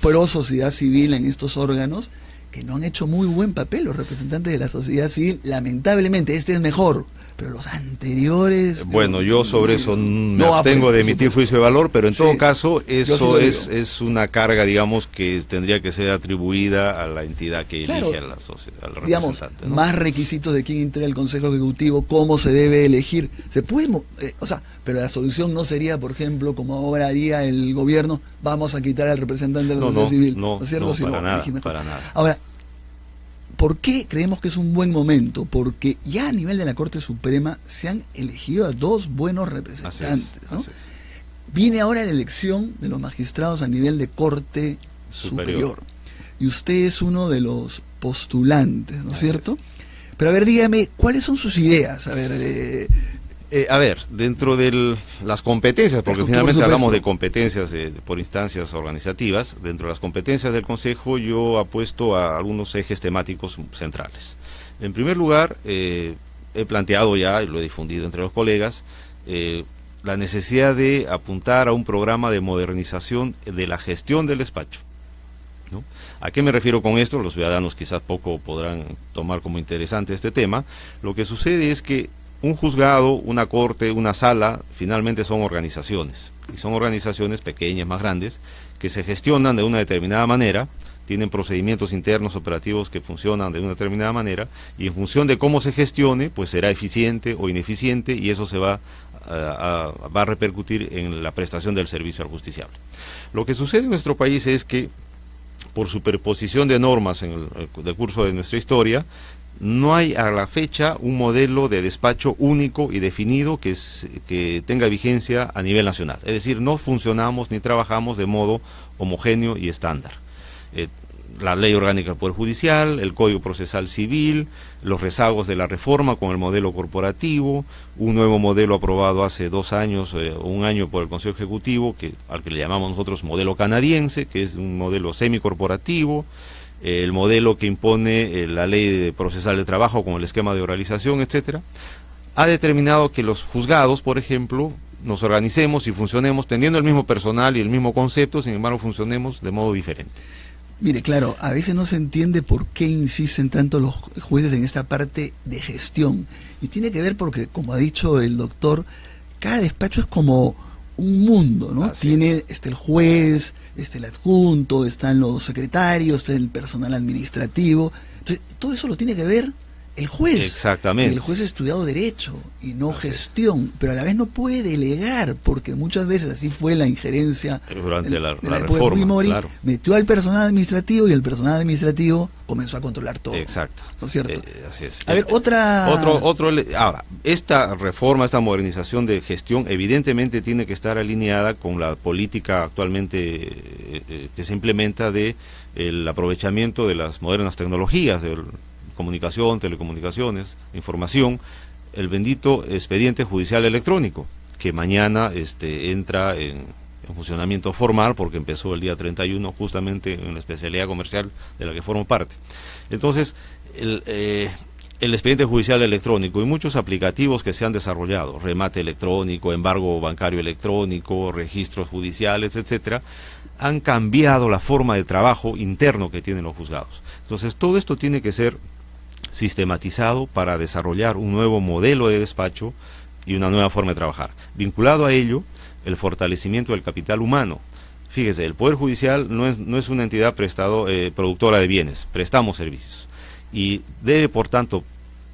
pro sociedad civil en estos órganos, que no han hecho muy buen papel los representantes de la sociedad civil, lamentablemente, este es mejor, pero los anteriores... Bueno, yo sobre eso me abstengo de emitir juicio de valor, pero en todo caso, eso es una carga, digamos, que tendría que ser atribuida a la entidad que elige a la sociedad, al representante. Digamos, ¿no? Más requisitos de quién integra el Consejo Ejecutivo, cómo se debe elegir. Se puede, pero la solución no sería, por ejemplo, como ahora haría el gobierno, vamos a quitar al representante de la sociedad civil. ¿No es cierto? No, para nada. Ahora, ¿por qué creemos que es un buen momento? Porque ya a nivel de la Corte Suprema se han elegido a 2 buenos representantes. ¿No? Viene ahora la elección de los magistrados a nivel de Corte Superior. Y usted es uno de los postulantes, ¿no es cierto? Pero a ver, dígame, ¿cuáles son sus ideas? A ver, dentro de las competencias, porque finalmente hablamos de competencias por instancias organizativas, dentro de las competencias del Consejo yo apuesto a algunos ejes temáticos centrales. En primer lugar, he planteado ya, y lo he difundido entre los colegas, la necesidad de apuntar a un programa de modernización de la gestión del despacho, ¿no? ¿A qué me refiero con esto? Los ciudadanos quizás poco podrán tomar como interesante este tema. Lo que sucede es que un juzgado, una corte, una sala, finalmente son organizaciones, y son organizaciones pequeñas, más grandes, que se gestionan de una determinada manera, tienen procedimientos internos operativos que funcionan de una determinada manera, y en función de cómo se gestione, pues será eficiente o ineficiente, y eso se va a repercutir en la prestación del servicio al justiciable. Lo que sucede en nuestro país es que, por superposición de normas en el decurso de nuestra historia, no hay a la fecha un modelo de despacho único y definido que tenga vigencia a nivel nacional. Es decir, no funcionamos ni trabajamos de modo homogéneo y estándar. La Ley Orgánica del Poder Judicial, el Código Procesal Civil, los rezagos de la reforma con el modelo corporativo, un nuevo modelo aprobado hace 2 años, 1 año por el Consejo Ejecutivo, al que le llamamos nosotros modelo canadiense, que es un modelo semicorporativo, el modelo que impone la Ley Procesal de Trabajo con el esquema de oralización, etcétera, ha determinado que los juzgados, por ejemplo, nos organicemos y funcionemos teniendo el mismo personal y el mismo concepto, sin embargo funcionemos de modo diferente. Mire, claro, a veces no se entiende por qué insisten tanto los jueces en esta parte de gestión. Y tiene que ver porque, como ha dicho el doctor, cada despacho es como un mundo, ¿no? Tiene el juez, el adjunto, están los secretarios, está el personal administrativo. Entonces, todo eso lo tiene que ver el juez. Exactamente. Y el juez ha estudiado Derecho y no gestión, pero a la vez no puede delegar, porque muchas veces así fue la injerencia durante la época de reforma, Fujimori, claro. Metió al personal administrativo y el personal administrvo comenzó a controlar todo. Exacto. ¿No es cierto? Así es. A ver, ahora, esta reforma, esta modernización de gestión, evidentemente tiene que estar alineada con la política actualmente que se implementa de el aprovechamiento de las modernas tecnologías, del comunicación, telecomunicaciones, información, el bendito expediente judicial electrónico, que mañana entra en funcionamiento formal, porque empezó el día 31 justamente en la especialidad comercial de la que formo parte. Entonces, el expediente judicial electrónico y muchos aplicativos que se han desarrollado, remate electrónico, embargo bancario electrónico, registros judiciales, etcétera, han cambiado la forma de trabajo interno que tienen los juzgados. Entonces, todo esto tiene que ser sistematizado para desarrollar un nuevo modelo de despacho y una nueva forma de trabajar. Vinculado a ello, el fortalecimiento del capital humano. Fíjese, el Poder Judicial no es una entidad productora de bienes, prestamos servicios. Y debe, por tanto,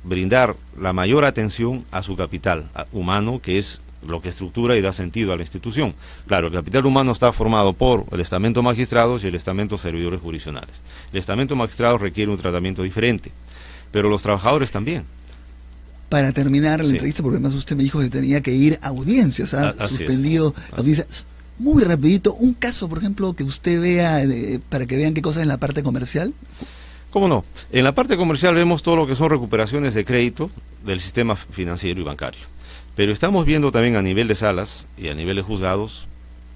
brindar la mayor atención a su capital humano, que es lo que estructura y da sentido a la institución. Claro, el capital humano está formado por el estamento magistrados y el estamento servidores jurisdiccionales. El estamento magistrados requiere un tratamiento diferente, pero los trabajadores también. Para terminar la entrevista, porque además usted me dijo que tenía que ir a audiencias, suspendido audiencias. Muy rapidito, un caso, por ejemplo, que usted vea, para que vean qué cosa es en la parte comercial. ¿Cómo no? En la parte comercial vemos todo lo que son recuperaciones de crédito del sistema financiero y bancario. Pero estamos viendo también a nivel de salas y a nivel de juzgados,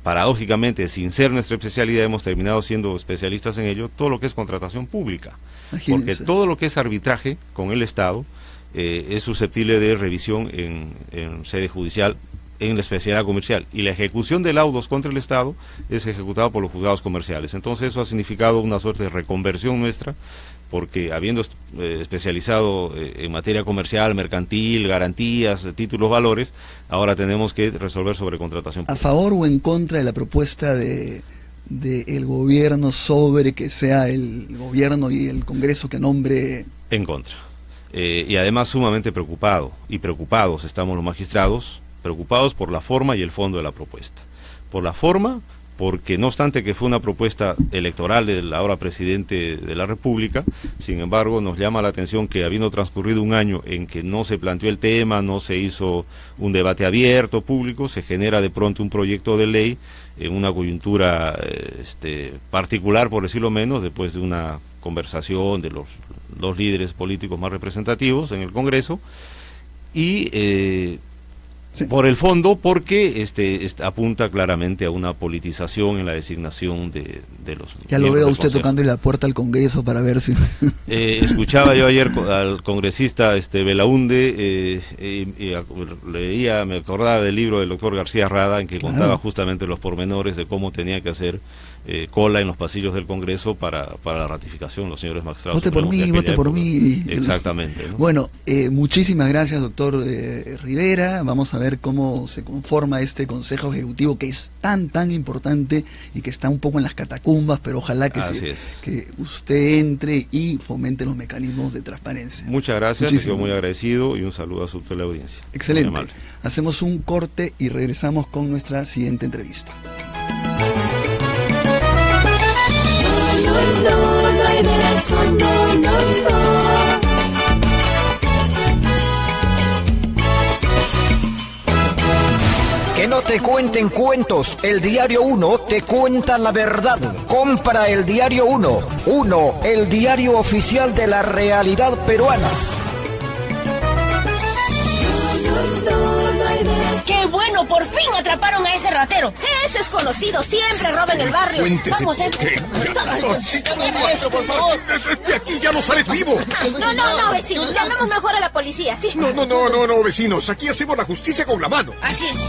paradójicamente, sin ser nuestra especialidad, hemos terminado siendo especialistas en ello, todo lo que es contratación pública. Imagínense. Porque todo lo que es arbitraje con el Estado es susceptible de revisión en sede judicial, en la especialidad comercial, y la ejecución de laudos contra el Estado es ejecutada por los juzgados comerciales. Entonces eso ha significado una suerte de reconversión nuestra, porque habiendo especializado en materia comercial, mercantil, garantías, títulos, valores, ahora tenemos que resolver sobre contratación pública. ¿A favor o en contra de la propuesta de el gobierno sobre que sea el gobierno y el Congreso que nombre? En contra. Y además sumamente preocupados estamos los magistrados, preocupados por la forma y el fondo de la propuesta. Por la forma, porque no obstante que fue una propuesta electoral del ahora presidente de la República, sin embargo nos llama la atención que habiendo transcurrido un año en que no se planteó el tema, no se hizo un debate abierto, público, se genera de pronto un proyecto de ley en una coyuntura particular, por decirlo menos, después de una conversación de los líderes políticos más representativos en el Congreso, y sí, por el fondo, porque apunta claramente a una politización en la designación de los... Ya lo veo usted tocando la puerta al Congreso para ver si... escuchaba yo ayer al congresista Belaúnde, leía, me acordaba del libro del doctor García Rada, en que contaba justamente los pormenores de cómo tenía que hacer cola en los pasillos del Congreso para la ratificación, los señores magistrados. Vote por mí, vote por mí. Exactamente, ¿no? Bueno, muchísimas gracias, doctor Rivera. Vamos a ver cómo se conforma este Consejo Ejecutivo, que es tan importante y que está un poco en las catacumbas, pero ojalá que usted entre y fomente los mecanismos de transparencia. Muchas gracias, estoy muy agradecido, y un saludo a su teleaudiencia. Excelente. Hacemos un corte y regresamos con nuestra siguiente entrevista. No hay derecho, no. Que no te cuenten cuentos, el Diario 1 te cuenta la verdad. Compra el Diario 1, el diario oficial de la realidad peruana. ¡Qué bueno! ¡Por fin atraparon a ese ratero! Ese es conocido, siempre roba en el barrio. Vamos, maestro, por favor. De aquí ya no sales vivo. No, vecino. Llamamos mejor a la policía, ¿sí? No, vecinos. Aquí hacemos la justicia con la mano. Así es.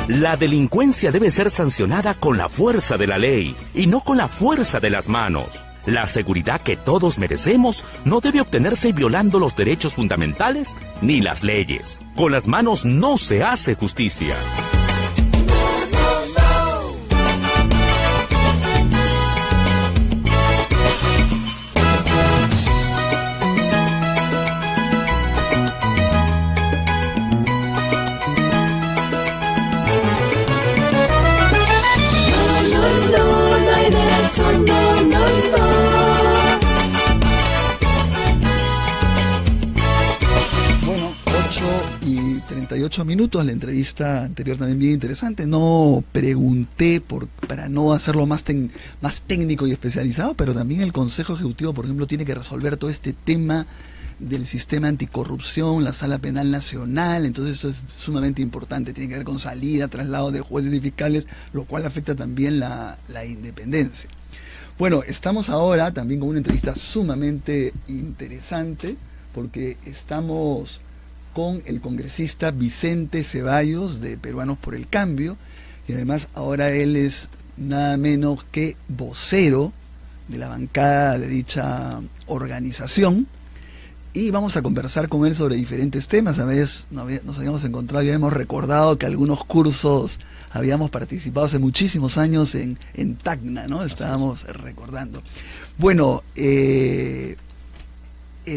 La delincuencia debe ser sancionada con la fuerza de la ley y no con la fuerza de las manos. La seguridad que todos merecemos no debe obtenerse violando los derechos fundamentales ni las leyes. Con las manos no se hace justicia. Bueno, 8:38 minutos, la entrevista anterior también bien interesante. No pregunté para no hacerlo más técnico y especializado, pero también el Consejo Ejecutivo, por ejemplo, tiene que resolver todo este tema del sistema anticorrupción, la Sala Penal Nacional. Entonces esto es sumamente importante, tiene que ver con salida, traslado de jueces y fiscales, lo cual afecta también la independencia. Bueno, estamos ahora también con una entrevista sumamente interesante, porque estamos con el congresista Vicente Ceballos, de Peruanos por el Cambio, y además ahora él es nada menos que vocero de la bancada de dicha organización. y vamos a conversar con él sobre diferentes temas. A veces nos habíamos encontrado y habíamos recordado que algunos cursos habíamos participado hace muchísimos años en Tacna, ¿no? Estábamos recordando. Bueno,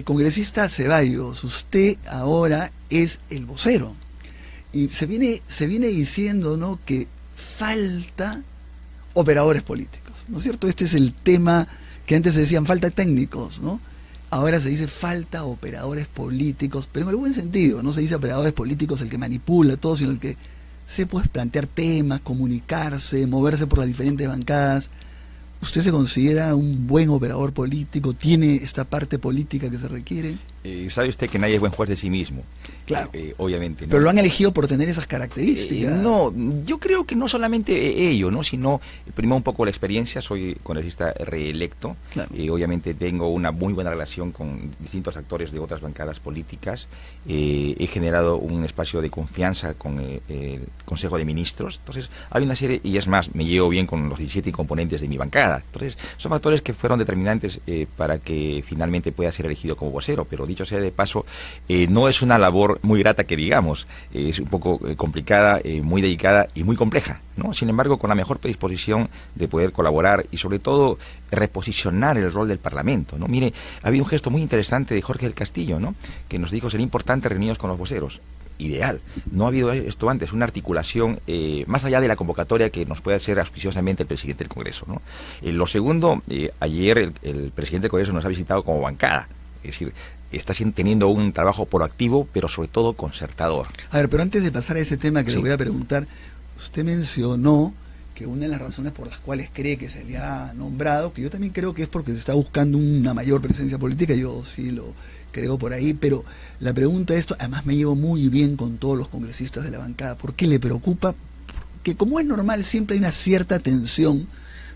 congresista Ceballos, usted ahora es el vocero y se viene diciendo, ¿no?, que falta operadores políticos, ¿no es cierto? Este es el tema que antes se decían falta técnicos, ¿no? Ahora se dice falta operadores políticos, pero en el buen sentido, no se dice operadores políticos el que manipula todo, sino el que se puede plantear temas, comunicarse, moverse por las diferentes bancadas. ¿Usted se considera un buen operador político? ¿Tiene esta parte política que se requiere? Sabe usted que nadie es buen juez de sí mismo. Claro. Obviamente, ¿no? Pero lo han elegido por tener esas características. No, yo creo que no solamente ello, ¿no?, sino primero un poco la experiencia. Soy congresista reelecto. Claro. Obviamente tengo una muy buena relación con distintos actores de otras bancadas políticas. He generado un espacio de confianza con el Consejo de Ministros. Entonces, hay una serie, y es más, me llevo bien con los 17 componentes de mi bancada. Entonces, son factores que fueron determinantes para que finalmente pueda ser elegido como vocero. Pero dicho sea de paso, no es una labor muy grata que digamos, es un poco complicada, muy dedicada y muy compleja, ¿no? Sin embargo, con la mejor predisposición de poder colaborar y sobre todo reposicionar el rol del Parlamento, ¿no? Mire, ha habido un gesto muy interesante de Jorge del Castillo, ¿no?, que nos dijo sería importante reunirnos con los voceros. Ideal, no ha habido esto antes, una articulación más allá de la convocatoria que nos puede hacer auspiciosamente el presidente del Congreso, ¿no? Lo segundo, ayer el presidente del Congreso nos ha visitado como bancada, es decir, está teniendo un trabajo proactivo, pero sobre todo concertador. A ver, pero antes de pasar a ese tema que sí, le voy a preguntar, usted mencionó que una de las razones por las cuales cree que se le ha nombrado, que yo también creo que es porque se está buscando una mayor presencia política, yo sí lo creo por ahí, pero la pregunta es esto, además me llevo muy bien con todos los congresistas de la bancada. ¿Por qué le preocupa? Porque como es normal, siempre hay una cierta tensión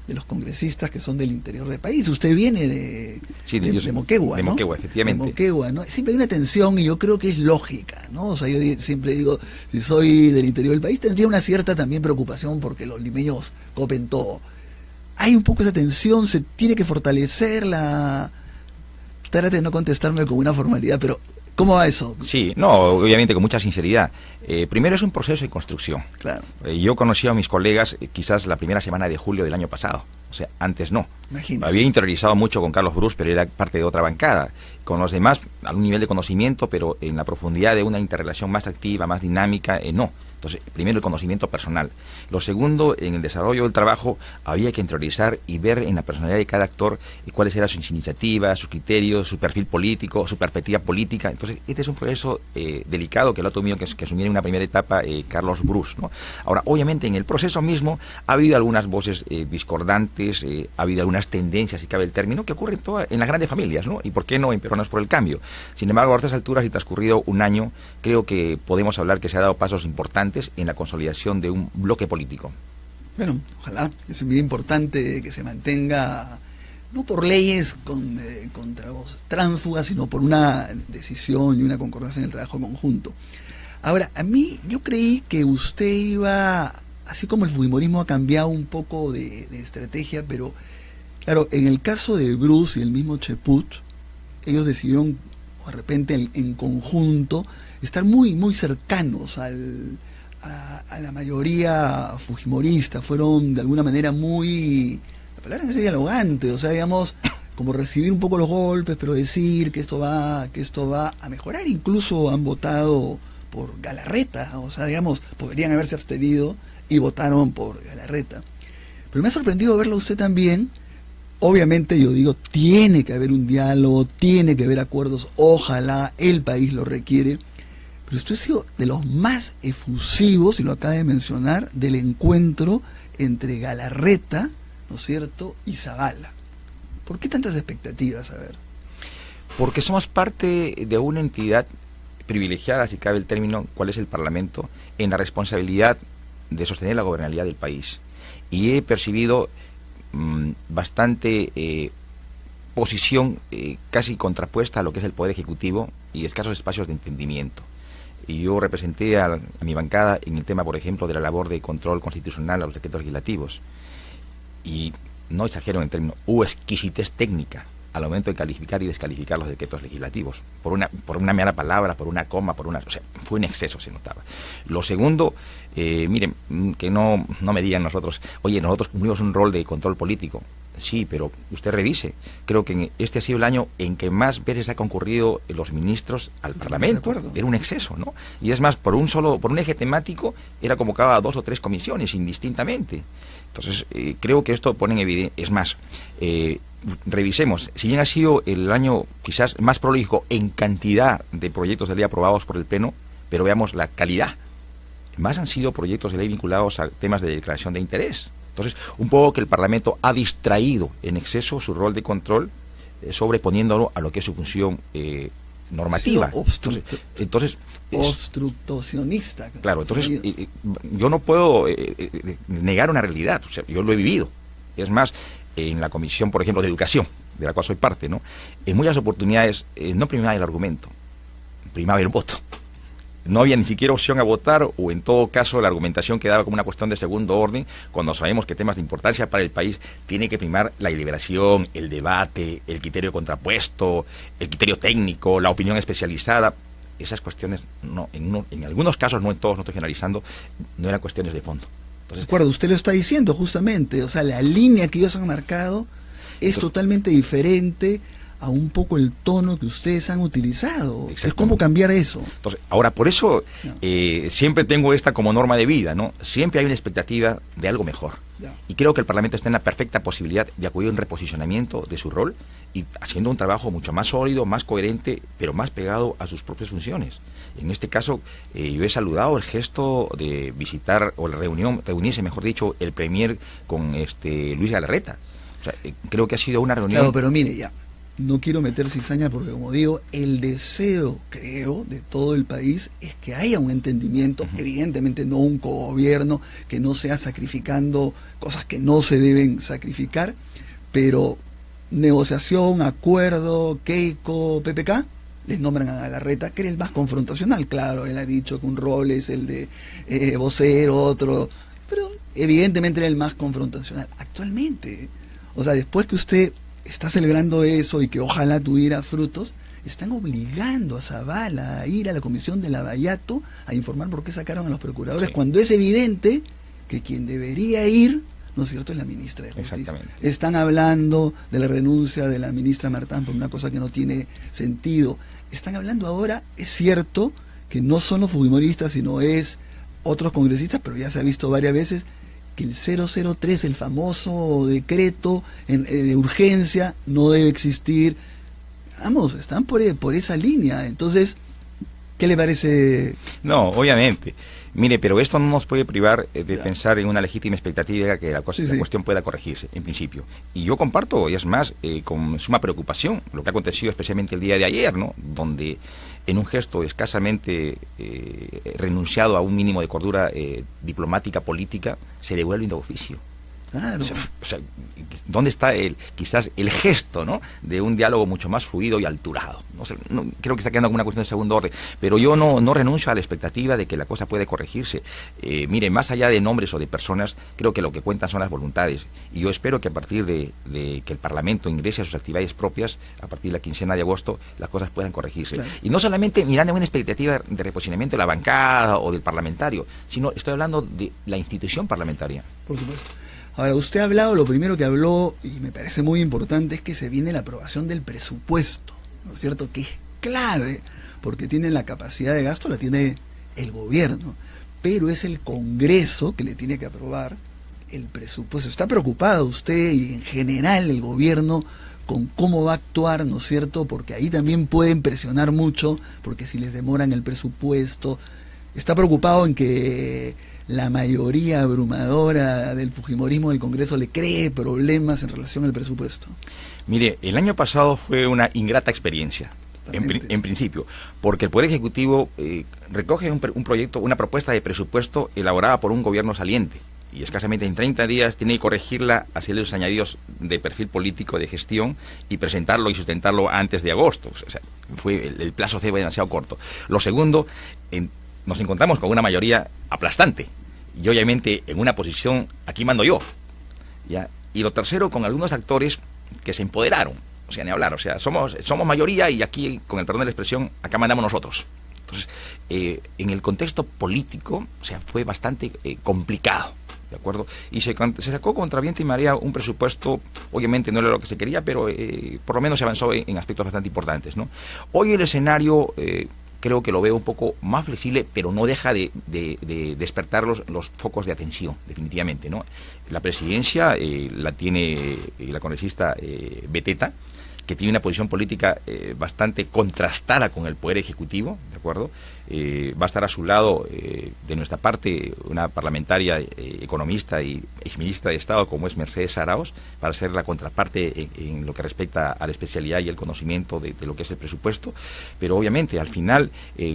de los congresistas que son del interior del país. Usted viene de Moquegua, de ¿no? Moquegua, efectivamente. De Moquegua, ¿no? Siempre hay una tensión y yo creo que es lógica, ¿no? O sea, yo siempre digo, si soy del interior del país, tendría una cierta también preocupación porque los limeños copen todo. Hay un poco esa tensión, se tiene que fortalecer la... Trate de no contestarme con una formalidad, pero ¿cómo va eso? Sí, no, obviamente con mucha sinceridad. Primero es un proceso de construcción. Claro. Yo conocí a mis colegas quizás la primera semana de julio del año pasado. O sea, antes no. Imagínese. Había interiorizado mucho con Carlos Bruce, pero era parte de otra bancada. Con los demás, a un nivel de conocimiento, pero en la profundidad de una interrelación más activa, más dinámica, no. Entonces, primero el conocimiento personal. Lo segundo, en el desarrollo del trabajo, había que interiorizar y ver en la personalidad de cada actor cuáles eran sus iniciativas, sus criterios, su perfil político, su perspectiva política. Entonces, este es un proceso delicado que lo ha tenido que asumir en una primera etapa Carlos Bruce, ¿no? Ahora, obviamente, en el proceso mismo ha habido algunas voces discordantes, ha habido algunas tendencias, si cabe el término, que ocurren en las grandes familias, ¿no? Y por qué no en Peruanos por el Cambio. Sin embargo, a estas alturas y transcurrido un año, creo que podemos hablar que se ha dado pasos importantes en la consolidación de un bloque político. Bueno, ojalá, es muy importante que se mantenga, no por leyes contra los tránsfugas, sino por una decisión y una concordancia en el trabajo conjunto. Ahora, a mí, yo creí que usted iba, así como el fujimorismo ha cambiado un poco de estrategia, pero claro, en el caso de Bruce y el mismo Cheput, ellos decidieron, de repente en conjunto, estar muy, muy cercanos a la mayoría fujimorista. Fueron de alguna manera muy, la palabra no es dialogante, o sea, digamos, como recibir un poco los golpes, pero decir que esto va a mejorar. Incluso han votado por Galarreta, o sea, digamos, podrían haberse abstenido y votaron por Galarreta. Pero me ha sorprendido verlo a usted también. Obviamente, yo digo, tiene que haber un diálogo, tiene que haber acuerdos, ojalá el país lo requiere. Pero usted ha sido de los más efusivos, y lo acaba de mencionar, del encuentro entre Galarreta, ¿no es cierto?, y Zabala. ¿Por qué tantas expectativas? A ver. Porque somos parte de una entidad privilegiada, si cabe el término, cuál es el Parlamento, en la responsabilidad de sostener la gobernabilidad del país. Y he percibido bastante posición casi contrapuesta a lo que es el Poder Ejecutivo y escasos espacios de entendimiento. Y yo representé a mi bancada en el tema, por ejemplo, de la labor de control constitucional a los decretos legislativos. Y no exagero en el término, hubo exquisitez técnica al momento de calificar y descalificar los decretos legislativos, por una mera palabra, por una coma, o sea, fue un exceso, se notaba. Lo segundo, miren, que no me digan nosotros, oye, nosotros cumplimos un rol de control político. Sí, pero usted revise. Creo que este ha sido el año en que más veces ha concurrido los ministros al Parlamento. Era un exceso, ¿no? Y es más, por un eje temático, era convocado a 2 o 3 comisiones, indistintamente. Entonces, creo que esto pone en evidencia. Es más, revisemos, si bien ha sido el año quizás más prolijo en cantidad de proyectos de ley aprobados por el Pleno, pero veamos la calidad. Más han sido proyectos de ley vinculados a temas de declaración de interés. Entonces, un poco que el Parlamento ha distraído en exceso su rol de control, sobreponiéndolo a lo que es su función normativa. Entonces obstruccionista. Claro, entonces yo no puedo negar una realidad, o sea, yo lo he vivido. Es más, en la Comisión, por ejemplo, de Educación, de la cual soy parte, ¿no? En muchas oportunidades no primaba el argumento, primaba el voto. No había ni siquiera opción a votar, o en todo caso la argumentación quedaba como una cuestión de segundo orden, cuando sabemos que temas de importancia para el país tiene que primar la deliberación, el debate, el criterio contrapuesto, el criterio técnico, la opinión especializada. Esas cuestiones, en algunos casos, no en todos, no estoy generalizando, no eran cuestiones de fondo. Entonces, de acuerdo, usted lo está diciendo justamente, o sea, la línea que ellos han marcado es totalmente diferente a un poco el tono que ustedes han utilizado. Es cómo cambiar eso. Entonces, ahora, por eso siempre tengo esta como norma de vida, ¿no? Siempre hay una expectativa de algo mejor. Y creo que el Parlamento está en la perfecta posibilidad de acudir a un reposicionamiento de su rol y haciendo un trabajo mucho más sólido, más coherente, pero más pegado a sus propias funciones. En este caso, yo he saludado el gesto de visitar, o la reunirse, mejor dicho, el Premier con Luis Galarreta. O sea, creo que ha sido una reunión... Claro, pero mire, ya, no quiero meter cizaña porque, como digo, el deseo, creo, de todo el país es que haya un entendimiento, evidentemente no un cogobierno que no sea sacrificando cosas que no se deben sacrificar, pero negociación, acuerdo, Keiko, PPK, les nombran a Galarreta, que era el más confrontacional. Claro, él ha dicho que un rol es el de vocero, otro, pero evidentemente era el más confrontacional. Actualmente, o sea, después que usted está celebrando eso y que ojalá tuviera frutos, están obligando a Zavala a ir a la comisión de Lavallato a informar por qué sacaron a los procuradores, cuando es evidente que quien debería ir, ¿no es cierto?, es la ministra de Justicia. Están hablando de la renuncia de la ministra Martán por una cosa que no tiene sentido. Están hablando ahora, es cierto, que no son los fujimoristas, sino es otros congresistas, pero ya se ha visto varias veces que el 003, el famoso decreto de urgencia, no debe existir. Vamos, están por esa línea. Entonces, ¿qué le parece? No, obviamente. Mire, pero esto no nos puede privar de pensar en una legítima expectativa que la cuestión pueda corregirse, en principio. Y yo comparto, y es más, con suma preocupación, lo que ha acontecido especialmente el día de ayer, ¿no?, donde en un gesto escasamente renunciado a un mínimo de cordura diplomática, política, se devuelve de oficio. Claro. O sea, ¿dónde está quizás el gesto, ¿no?, de un diálogo mucho más fluido y alturado? No sé, creo que está quedando como una cuestión de segundo orden, pero yo no renuncio a la expectativa de que la cosa puede corregirse. Mire, más allá de nombres o de personas, creo que lo que cuentan son las voluntades, y yo espero que a partir de que el Parlamento ingrese a sus actividades propias, a partir de la quincena de agosto, las cosas puedan corregirse. Claro. Y no solamente mirando en una expectativa de reposicionamiento de la bancada o del parlamentario, sino estoy hablando de la institución parlamentaria. Por supuesto. Ahora, usted ha hablado, lo primero que habló, y me parece muy importante, es que se viene la aprobación del presupuesto, ¿no es cierto?, que es clave, porque tiene la capacidad de gasto, la tiene el gobierno, pero es el Congreso que le tiene que aprobar el presupuesto. ¿Está preocupado usted y en general el gobierno con cómo va a actuar, ¿no es cierto?, porque ahí también pueden presionar mucho, porque si les demoran el presupuesto, está preocupado en que la mayoría abrumadora del fujimorismo del Congreso le cree problemas en relación al presupuesto? Mire, el año pasado fue una ingrata experiencia, en principio, porque el Poder Ejecutivo recoge un proyecto, una propuesta de presupuesto elaborada por un gobierno saliente, y escasamente en 30 días tiene que corregirla, hacerle los añadidos de perfil político de gestión y presentarlo y sustentarlo antes de agosto. O sea, el plazo fue demasiado corto. Lo segundo, nos encontramos con una mayoría aplastante, y obviamente en una posición, aquí mando yo, ¿ya? Y lo tercero, con algunos actores que se empoderaron. o sea, ni hablar, o sea, somos mayoría y aquí, con el perdón de la expresión, acá mandamos nosotros. Entonces, en el contexto político, o sea, fue bastante complicado, ¿de acuerdo? Y se sacó contra viento y marea un presupuesto, obviamente no era lo que se quería, pero por lo menos se avanzó en aspectos bastante importantes, ¿no? Hoy el escenario creo que lo veo un poco más flexible, pero no deja de despertar los focos de atención, definitivamente, ¿no? La presidencia la tiene la congresista Beteta, que tiene una posición política bastante contrastada con el Poder Ejecutivo, ¿de acuerdo? Va a estar a su lado, de nuestra parte, una parlamentaria economista y exministra de Estado como es Mercedes Arauz, para ser la contraparte en lo que respecta a la especialidad y el conocimiento de lo que es el presupuesto, pero obviamente al final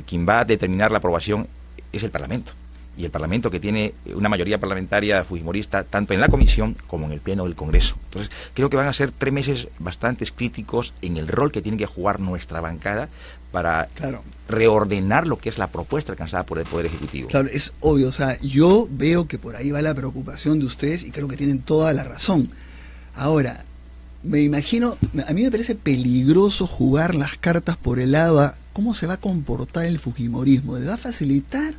quien va a determinar la aprobación es el Parlamento. Y el Parlamento, que tiene una mayoría parlamentaria fujimorista tanto en la Comisión como en el Pleno del Congreso. Entonces, creo que van a ser 3 meses bastante críticos en el rol que tiene que jugar nuestra bancada para reordenar lo que es la propuesta alcanzada por el Poder Ejecutivo. Claro, es obvio, o sea, yo veo que por ahí va la preocupación de ustedes y creo que tienen toda la razón. Ahora, me imagino, a mí me parece peligroso jugar las cartas por el lado a cómo se va a comportar el fujimorismo. ¿Le va a facilitar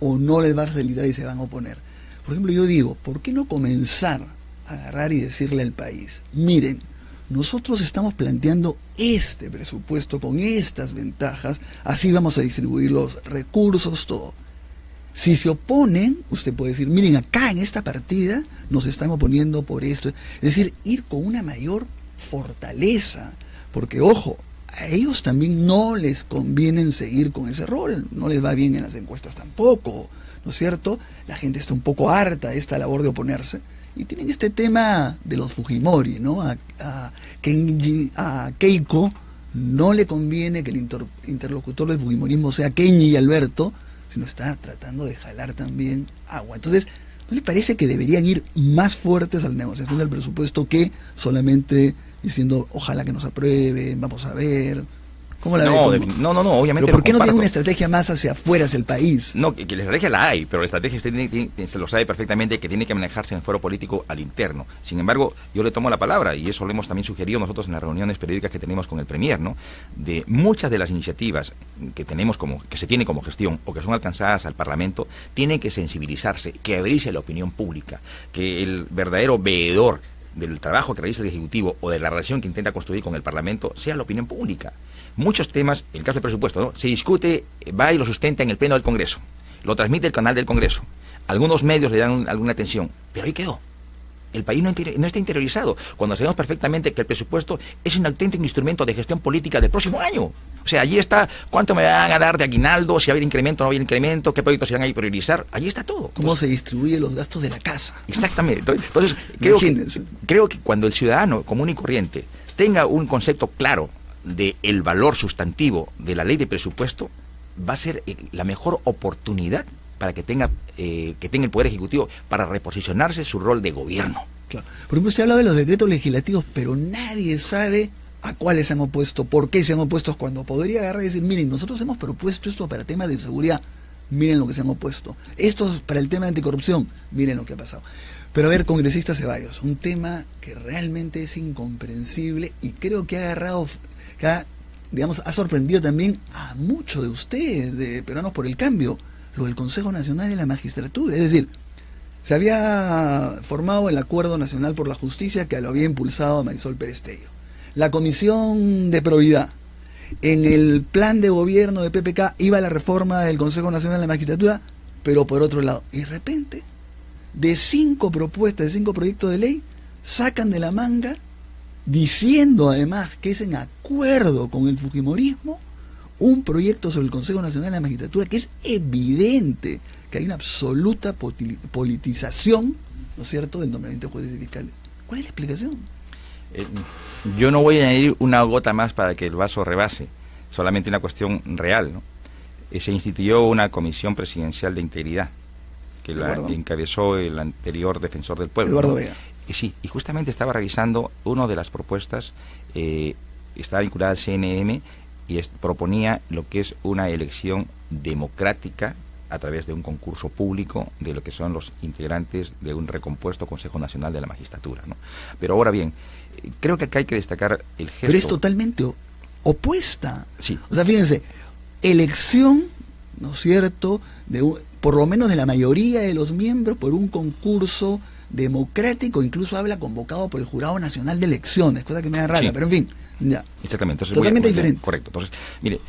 o no les va a facilitar y se van a oponer? Por ejemplo, yo digo, ¿por qué no comenzar a agarrar y decirle al país, miren, nosotros estamos planteando este presupuesto con estas ventajas, así vamos a distribuir los recursos, todo? Si se oponen, usted puede decir, miren, acá en esta partida nos están oponiendo por esto. Es decir, ir con una mayor fortaleza, porque ojo, a ellos también no les conviene seguir con ese rol, no les va bien en las encuestas tampoco, ¿no es cierto? La gente está un poco harta de esta labor de oponerse, y tienen este tema de los Fujimori, ¿no? A Keiko no le conviene que el interlocutor del Fujimorismo sea Kenji y Alberto, sino está tratando de jalar también agua. Entonces, ¿no le parece que deberían ir más fuertes a la negociación del presupuesto que solamente diciendo, ojalá que nos aprueben, vamos a ver? ¿Cómo la ve? No, obviamente. ¿Pero por qué no tiene una estrategia más hacia afuera, hacia el país? No, que la estrategia la hay, pero la estrategia usted se lo sabe perfectamente, que tiene que manejarse en el foro político al interno. Sin embargo, yo le tomo la palabra, y eso lo hemos también sugerido nosotros en las reuniones periódicas que tenemos con el Premier, ¿no? De muchas de las iniciativas que tenemos que se tiene como gestión o que son alcanzadas al Parlamento, tienen que sensibilizarse, que abrirse a la opinión pública, que el verdadero veedor del trabajo que realiza el Ejecutivo o de la relación que intenta construir con el Parlamento sea la opinión pública. Muchos temas, el caso del presupuesto, ¿no? Se discute, va y lo sustenta en el Pleno del Congreso, lo transmite el canal del Congreso, algunos medios le dan alguna atención, pero ahí quedó. El país no está interiorizado, cuando sabemos perfectamente que el presupuesto es un auténtico instrumento de gestión política del próximo año. O sea, allí está cuánto me van a dar de aguinaldo, si va a haber incremento o no va a haber incremento, qué proyectos se van a priorizar, allí está todo. ¿Cómo se distribuyen los gastos de la casa? Exactamente. Entonces creo que cuando el ciudadano común y corriente tenga un concepto claro de el valor sustantivo de la ley de presupuesto, va a ser la mejor oportunidad para que tenga el Poder Ejecutivo para reposicionarse su rol de gobierno. Claro. Por ejemplo, usted hablaba de los decretos legislativos, pero nadie sabe a cuáles se han opuesto, por qué se han opuesto, cuando podría agarrar y decir, miren, nosotros hemos propuesto esto para temas de seguridad, miren lo que se han opuesto. Esto es para el tema de anticorrupción, miren lo que ha pasado. Pero a ver, congresista Ceballos, un tema que realmente es incomprensible y creo que ha agarrado, ha sorprendido también a muchos de ustedes, de Peruanos por el Cambio, lo del Consejo Nacional de la Magistratura. Es decir, se había formado el Acuerdo Nacional por la Justicia que lo había impulsado Marisol Pérez Tello. La Comisión de Probidad. En el plan de gobierno de PPK iba la reforma del Consejo Nacional de la Magistratura, pero por otro lado. Y de repente, de 5 propuestas, de 5 proyectos de ley, sacan de la manga, diciendo además que es en acuerdo con el fujimorismo, un proyecto sobre el Consejo Nacional de la Magistratura que es evidente que hay una absoluta politización, ¿no es cierto?, del nombramiento de jueces y fiscales. ¿Cuál es la explicación? Yo no voy a añadir una gota más para que el vaso rebase, solamente una cuestión real, ¿no? Se instituyó una comisión presidencial de integridad que la encabezó el anterior defensor del pueblo, Eduardo Vega. Sí, y justamente estaba revisando una de las propuestas, estaba vinculada al CNM y proponía lo que es una elección democrática a través de un concurso público de lo que son los integrantes de un recompuesto Consejo Nacional de la Magistratura, ¿no? Pero ahora bien, creo que acá hay que destacar el gesto. Pero es totalmente opuesta. Sí. O sea, fíjense, elección, ¿no es cierto?, por lo menos de la mayoría de los miembros por un concurso democrático, incluso habla convocado por el Jurado Nacional de Elecciones, cosa que me da rara, pero en fin, ya. Exactamente. Entonces, totalmente diferente. Correcto. Entonces, mire,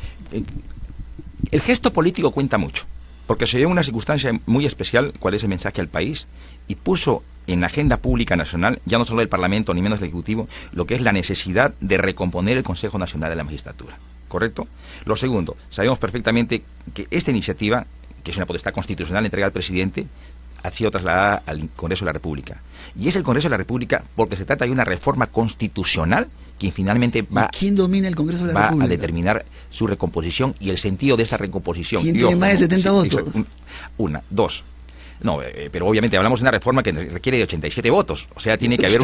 el gesto político cuenta mucho, porque se dio una circunstancia muy especial, cuál es el mensaje al país, y puso en la agenda pública nacional, ya no solo del Parlamento ni menos del Ejecutivo, lo que es la necesidad de recomponer el Consejo Nacional de la Magistratura. ¿Correcto? Lo segundo, sabemos perfectamente que esta iniciativa, que es una potestad constitucional entregada al presidente, ha sido trasladada al Congreso de la República. Y es el Congreso de la República porque se trata de una reforma constitucional que finalmente va, ¿quién domina el Congreso de la República? A determinar su recomposición y el sentido de esa recomposición. ¿Quién tiene más de 70 votos? Una, dos. No, pero obviamente hablamos de una reforma que requiere de 87 votos. O sea, tiene que haber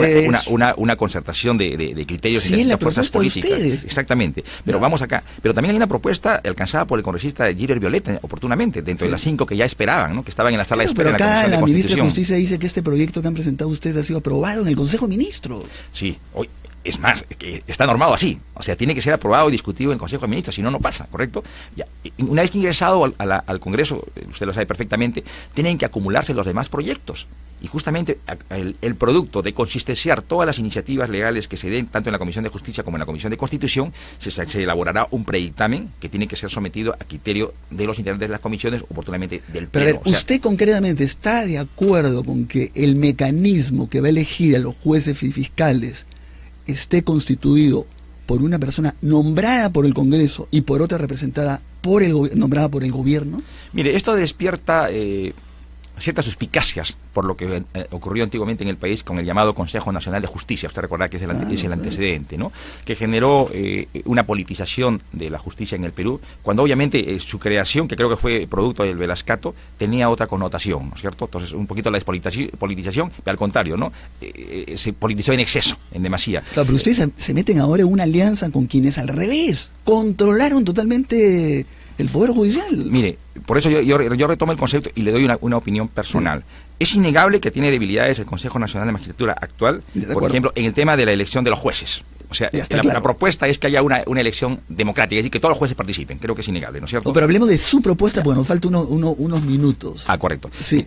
una concertación de criterios entre las fuerzas políticas. Ustedes. Exactamente. Pero vamos acá. Pero también hay una propuesta alcanzada por el congresista Girer Violeta, oportunamente, dentro de las 5 que ya esperaban, ¿no?, que estaban en la sala de espera pero en la acá Comisión de la ministra de Constitución. Justicia dice que este proyecto que han presentado ustedes ha sido aprobado en el Consejo de Ministros. Sí, hoy. Es más, que está normado así. O sea, tiene que ser aprobado y discutido en el Consejo de Ministros, si no, no pasa, ¿correcto? Ya, una vez que ingresado al Congreso, usted lo sabe perfectamente, tienen que acumularse los demás proyectos. Y justamente el producto de consistenciar todas las iniciativas legales que se den, tanto en la Comisión de Justicia como en la Comisión de Constitución, se elaborará un predictamen que tiene que ser sometido a criterio de los integrantes de las comisiones, oportunamente del Pleno. Pero a ver, ¿usted concretamente está de acuerdo con que el mecanismo que va a elegir a los jueces y fiscales esté constituido por una persona nombrada por el Congreso y por otra representada por nombrada por el gobierno? Mire, esto despierta ciertas suspicacias por lo que ocurrió antiguamente en el país con el llamado Consejo Nacional de Justicia. Usted recordará que es el antecedente, ¿no?, que generó una politización de la justicia en el Perú, cuando obviamente su creación, que creo que fue producto del Velascato, tenía otra connotación, ¿no es cierto? Entonces, un poquito la despolitización, pero al contrario, ¿no?, se politizó en exceso, en demasía. Claro, pero ustedes se meten ahora en una alianza con quienes al revés controlaron totalmente el Poder Judicial. Mire, por eso yo retomo el concepto y le doy una opinión personal. Es innegable que tiene debilidades el Consejo Nacional de Magistratura actual, por ejemplo, en el tema de la elección de los jueces. O sea, la propuesta es que haya una elección democrática, es decir, que todos los jueces participen. Creo que es innegable, ¿no es cierto? Pero hablemos de su propuesta, porque nos faltan unos minutos. Ah, correcto. Sí.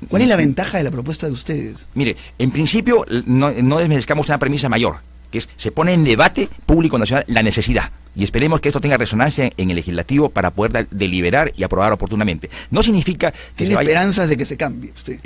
¿Cuál es la ventaja de la propuesta de ustedes? Mire, en principio no desmerezcamos una premisa mayor, que es, se pone en debate público nacional la necesidad. Y esperemos que esto tenga resonancia en el legislativo para poder deliberar y aprobar oportunamente. No significa que ¿tiene esperanzas de que se cambie usted?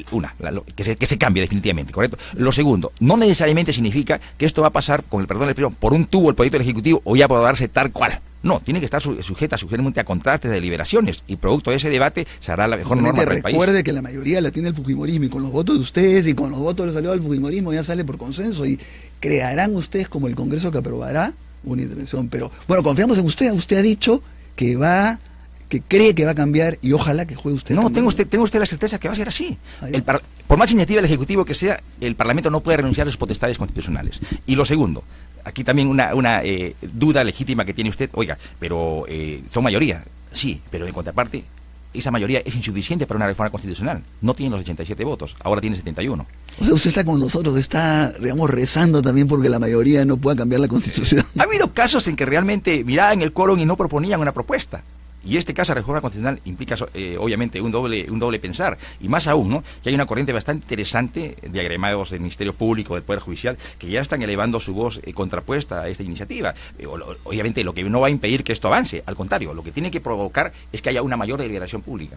Que se cambie definitivamente, ¿correcto? Lo segundo, no necesariamente significa que esto va a pasar, con el perdón del expresión, por un tubo el proyecto del Ejecutivo o ya puede darse tal cual. No, tiene que estar sujeta sugerente a contrastes de deliberaciones y producto de ese debate se hará la mejor norma para el país. Recuerde que la mayoría la tiene el fujimorismo y con los votos de ustedes y con los votos de los aliados del fujimorismo ya sale por consenso y crearán ustedes como el Congreso que aprobará una intervención. Pero bueno, confiamos en usted. Usted ha dicho que cree que va a cambiar y ojalá que juegue usted. No, tengo usted la certeza que va a ser así. Por más iniciativa del Ejecutivo que sea, el Parlamento no puede renunciar a sus potestades constitucionales. Y lo segundo, aquí también una duda legítima que tiene usted, oiga, pero son mayoría. Sí, pero en contraparte, esa mayoría es insuficiente para una reforma constitucional. No tiene los 87 votos, ahora tiene 71. O sea, usted está con nosotros, está, digamos, rezando también porque la mayoría no pueda cambiar la Constitución. Ha habido casos en que realmente miraban el quórum y no proponían una propuesta. Y este caso de reforma constitucional implica obviamente un doble pensar, y más aún, ¿no?, que hay una corriente bastante interesante de agremados del Ministerio Público, del Poder Judicial, que ya están elevando su voz contrapuesta a esta iniciativa. Obviamente lo que no va a impedir que esto avance, al contrario, lo que tiene que provocar es que haya una mayor deliberación pública.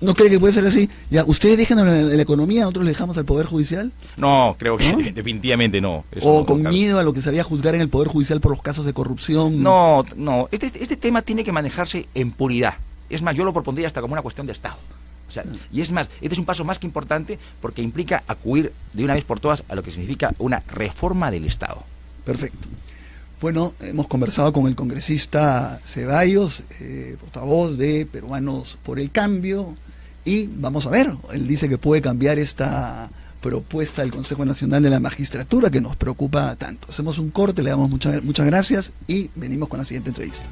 ¿No cree que puede ser así? Ya, ¿ustedes dejan la economía, nosotros le dejamos al Poder Judicial? No, creo que definitivamente no. ¿O con miedo a lo que se vaya a juzgar en el Poder Judicial por los casos de corrupción? No, este tema tiene que manejarse en puridad. Es más, yo lo propondría hasta como una cuestión de Estado. O sea, y es más, este es un paso más que importante porque implica acudir de una vez por todas a lo que significa una reforma del Estado. Perfecto. Bueno, hemos conversado con el congresista Ceballos, portavoz de Peruanos por el Cambio, y vamos a ver, él dice que puede cambiar esta propuesta del Consejo Nacional de la Magistratura que nos preocupa tanto. Hacemos un corte, le damos muchas gracias y venimos con la siguiente entrevista.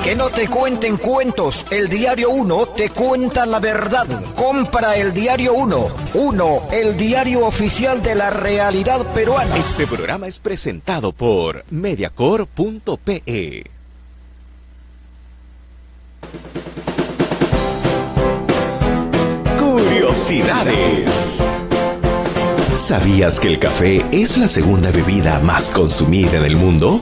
Que no te cuenten cuentos, el Diario 1 te cuenta la verdad. Compra el Diario 1. 1, el diario oficial de la realidad peruana. Este programa es presentado por Mediacor.pe. Curiosidades. ¿Sabías que el café es la segunda bebida más consumida en el mundo?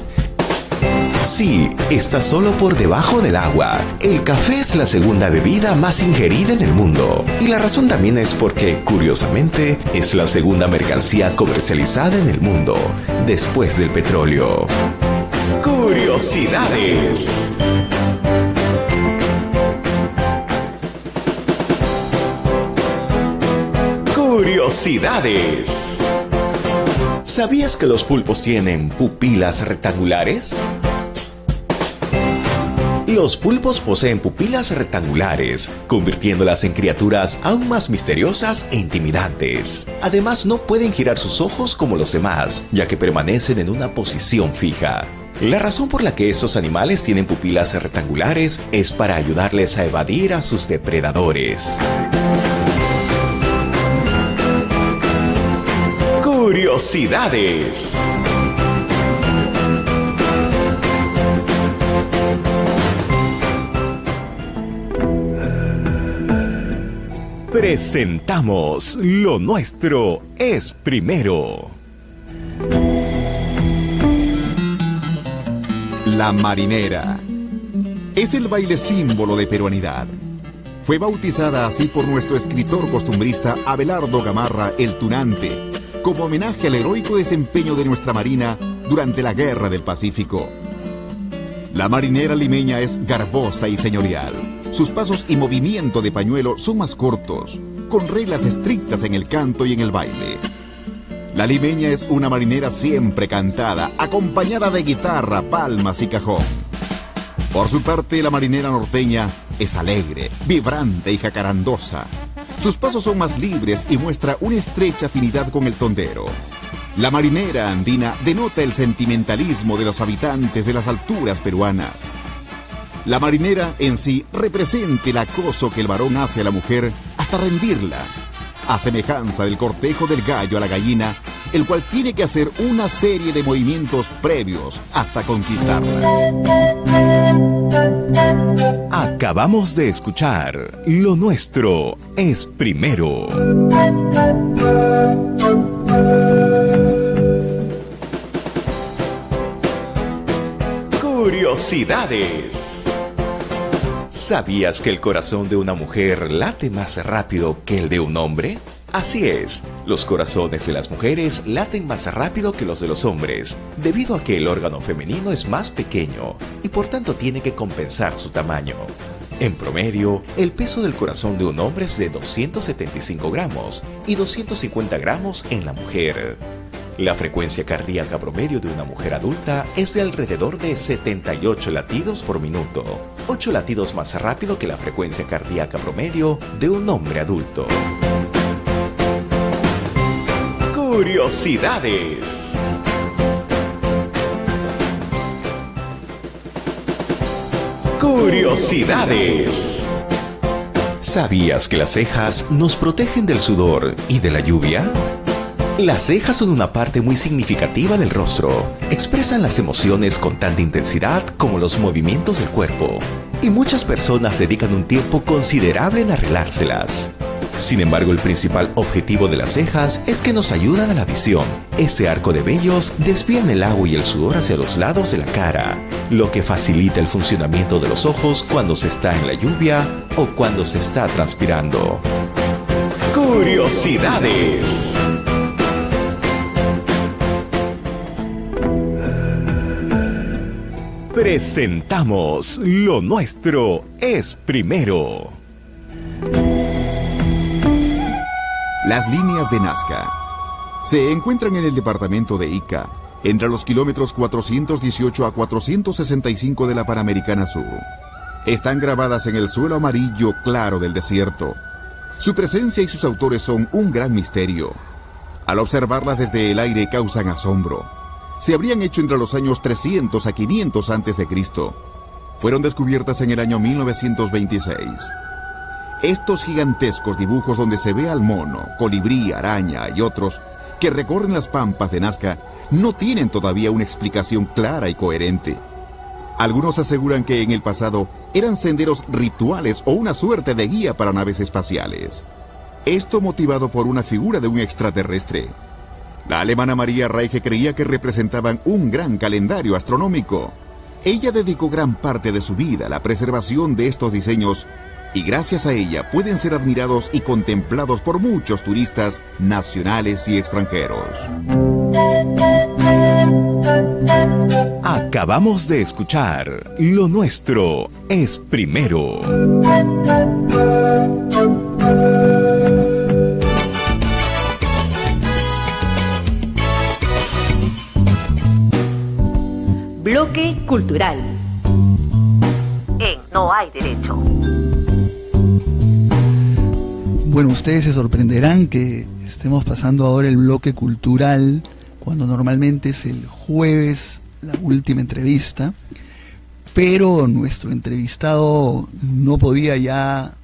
Sí, está solo por debajo del agua. El café es la segunda bebida más ingerida en el mundo. Y la razón también es porque, curiosamente, es la segunda mercancía comercializada en el mundo, después del petróleo. Curiosidades. Curiosidades. ¿Sabías que los pulpos tienen pupilas rectangulares? Los pulpos poseen pupilas rectangulares, convirtiéndolas en criaturas aún más misteriosas e intimidantes. Además, no pueden girar sus ojos como los demás, ya que permanecen en una posición fija. La razón por la que estos animales tienen pupilas rectangulares es para ayudarles a evadir a sus depredadores. Curiosidades. Presentamos Lo Nuestro es Primero. La marinera es el baile símbolo de peruanidad. Fue bautizada así por nuestro escritor costumbrista Abelardo Gamarra el Tunante, como homenaje al heroico desempeño de nuestra marina durante la Guerra del Pacífico. La marinera limeña es garbosa y señorial. Sus pasos y movimiento de pañuelo son más cortos, con reglas estrictas en el canto y en el baile. La limeña es una marinera siempre cantada, acompañada de guitarra, palmas y cajón. Por su parte, la marinera norteña es alegre, vibrante y jacarandosa. Sus pasos son más libres y muestra una estrecha afinidad con el tondero. La marinera andina denota el sentimentalismo de los habitantes de las alturas peruanas. La marinera en sí representa el acoso que el varón hace a la mujer hasta rendirla, a semejanza del cortejo del gallo a la gallina, el cual tiene que hacer una serie de movimientos previos hasta conquistarla. Acabamos de escuchar Lo Nuestro es Primero. Curiosidades. ¿Sabías que el corazón de una mujer late más rápido que el de un hombre? Así es, los corazones de las mujeres laten más rápido que los de los hombres, debido a que el órgano femenino es más pequeño y por tanto tiene que compensar su tamaño. En promedio, el peso del corazón de un hombre es de 275 gramos y 250 gramos en la mujer. La frecuencia cardíaca promedio de una mujer adulta es de alrededor de 78 latidos por minuto, 8 latidos más rápido que la frecuencia cardíaca promedio de un hombre adulto. Curiosidades. Curiosidades. ¿Sabías que las cejas nos protegen del sudor y de la lluvia? Las cejas son una parte muy significativa del rostro. Expresan las emociones con tanta intensidad como los movimientos del cuerpo. Y muchas personas dedican un tiempo considerable en arreglárselas. Sin embargo, el principal objetivo de las cejas es que nos ayudan a la visión. Este arco de vellos desvían el agua y el sudor hacia los lados de la cara, lo que facilita el funcionamiento de los ojos cuando se está en la lluvia o cuando se está transpirando. Curiosidades. Presentamos Lo Nuestro es Primero. Las líneas de Nazca se encuentran en el departamento de Ica, entre los kilómetros 418 a 465 de la Panamericana Sur. Están grabadas en el suelo amarillo claro del desierto. Su presencia y sus autores son un gran misterio. Al observarlas desde el aire causan asombro. Se habrían hecho entre los años 300 a 500 a.C. fueron descubiertas en el año 1926. Estos gigantescos dibujos donde se ve al mono, colibrí, araña y otros que recorren las pampas de Nazca no tienen todavía una explicación clara y coherente. Algunos aseguran que en el pasado eran senderos rituales o una suerte de guía para naves espaciales. Esto motivado por una figura de un extraterrestre. La alemana María Reiche creía que representaban un gran calendario astronómico. Ella dedicó gran parte de su vida a la preservación de estos diseños y gracias a ella pueden ser admirados y contemplados por muchos turistas nacionales y extranjeros. Acabamos de escuchar Lo Nuestro es Primero. Bloque cultural. En No Hay Derecho. Bueno, ustedes se sorprenderán que estemos pasando ahora el bloque cultural cuando normalmente es el jueves la última entrevista, pero nuestro entrevistado no podía ya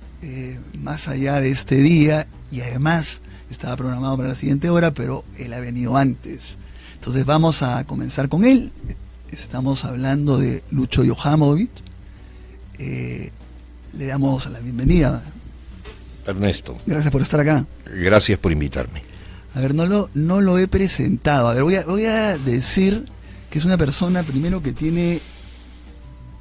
más allá de este día y además estaba programado para la siguiente hora, pero él ha venido antes. Entonces vamos a comenzar con él. Estamos hablando de Lucho Yohamovich. Le damos la bienvenida. Ernesto. Gracias por estar acá. Gracias por invitarme. A ver, no lo he presentado. A ver, voy a decir que es una persona, primero, que tiene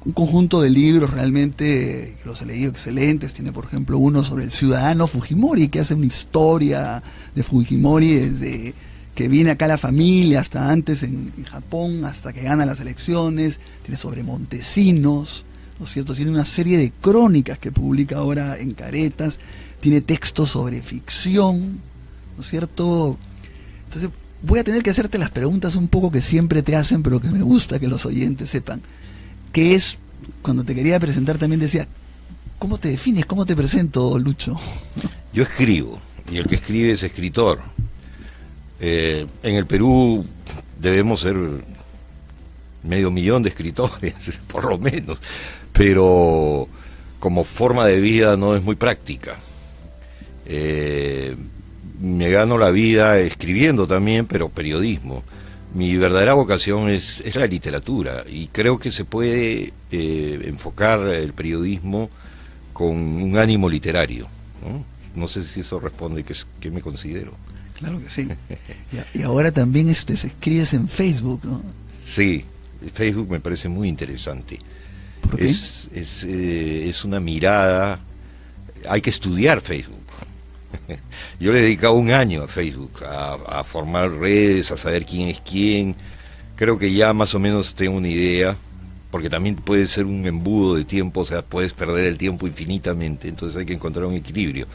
un conjunto de libros realmente, que los he leído, excelentes. Tiene, por ejemplo, uno sobre el ciudadano Fujimori, que hace una historia de Fujimori desde que viene acá la familia, hasta antes en Japón, hasta que gana las elecciones. Tiene sobre Montesinos, ¿no es cierto? Tiene una serie de crónicas que publica ahora en Caretas. Tiene textos sobre ficción, ¿no es cierto? Entonces voy a tener que hacerte las preguntas un poco que siempre te hacen, pero que me gusta que los oyentes sepan. Que es, cuando te quería presentar también decía, ¿cómo te defines? ¿Cómo te presento, Lucho? Yo escribo, y el que escribe es escritor. En el Perú debemos ser 500,000 de escritores, por lo menos, pero como forma de vida no es muy práctica. Me gano la vida escribiendo también, pero periodismo. Mi verdadera vocación es la literatura, y creo que se puede enfocar el periodismo con un ánimo literario, ¿no? No sé si eso responde que me considero. Claro que sí. Y ahora también se escribes en Facebook, ¿no? Sí, Facebook me parece muy interesante. ¿Por qué? Es una mirada, hay que estudiar Facebook. Yo le he dedicado un año a Facebook, a formar redes, a saber quién es quién. Creo que ya más o menos tengo una idea, porque también puede ser un embudo de tiempo, o sea, puedes perder el tiempo infinitamente, entonces hay que encontrar un equilibrio.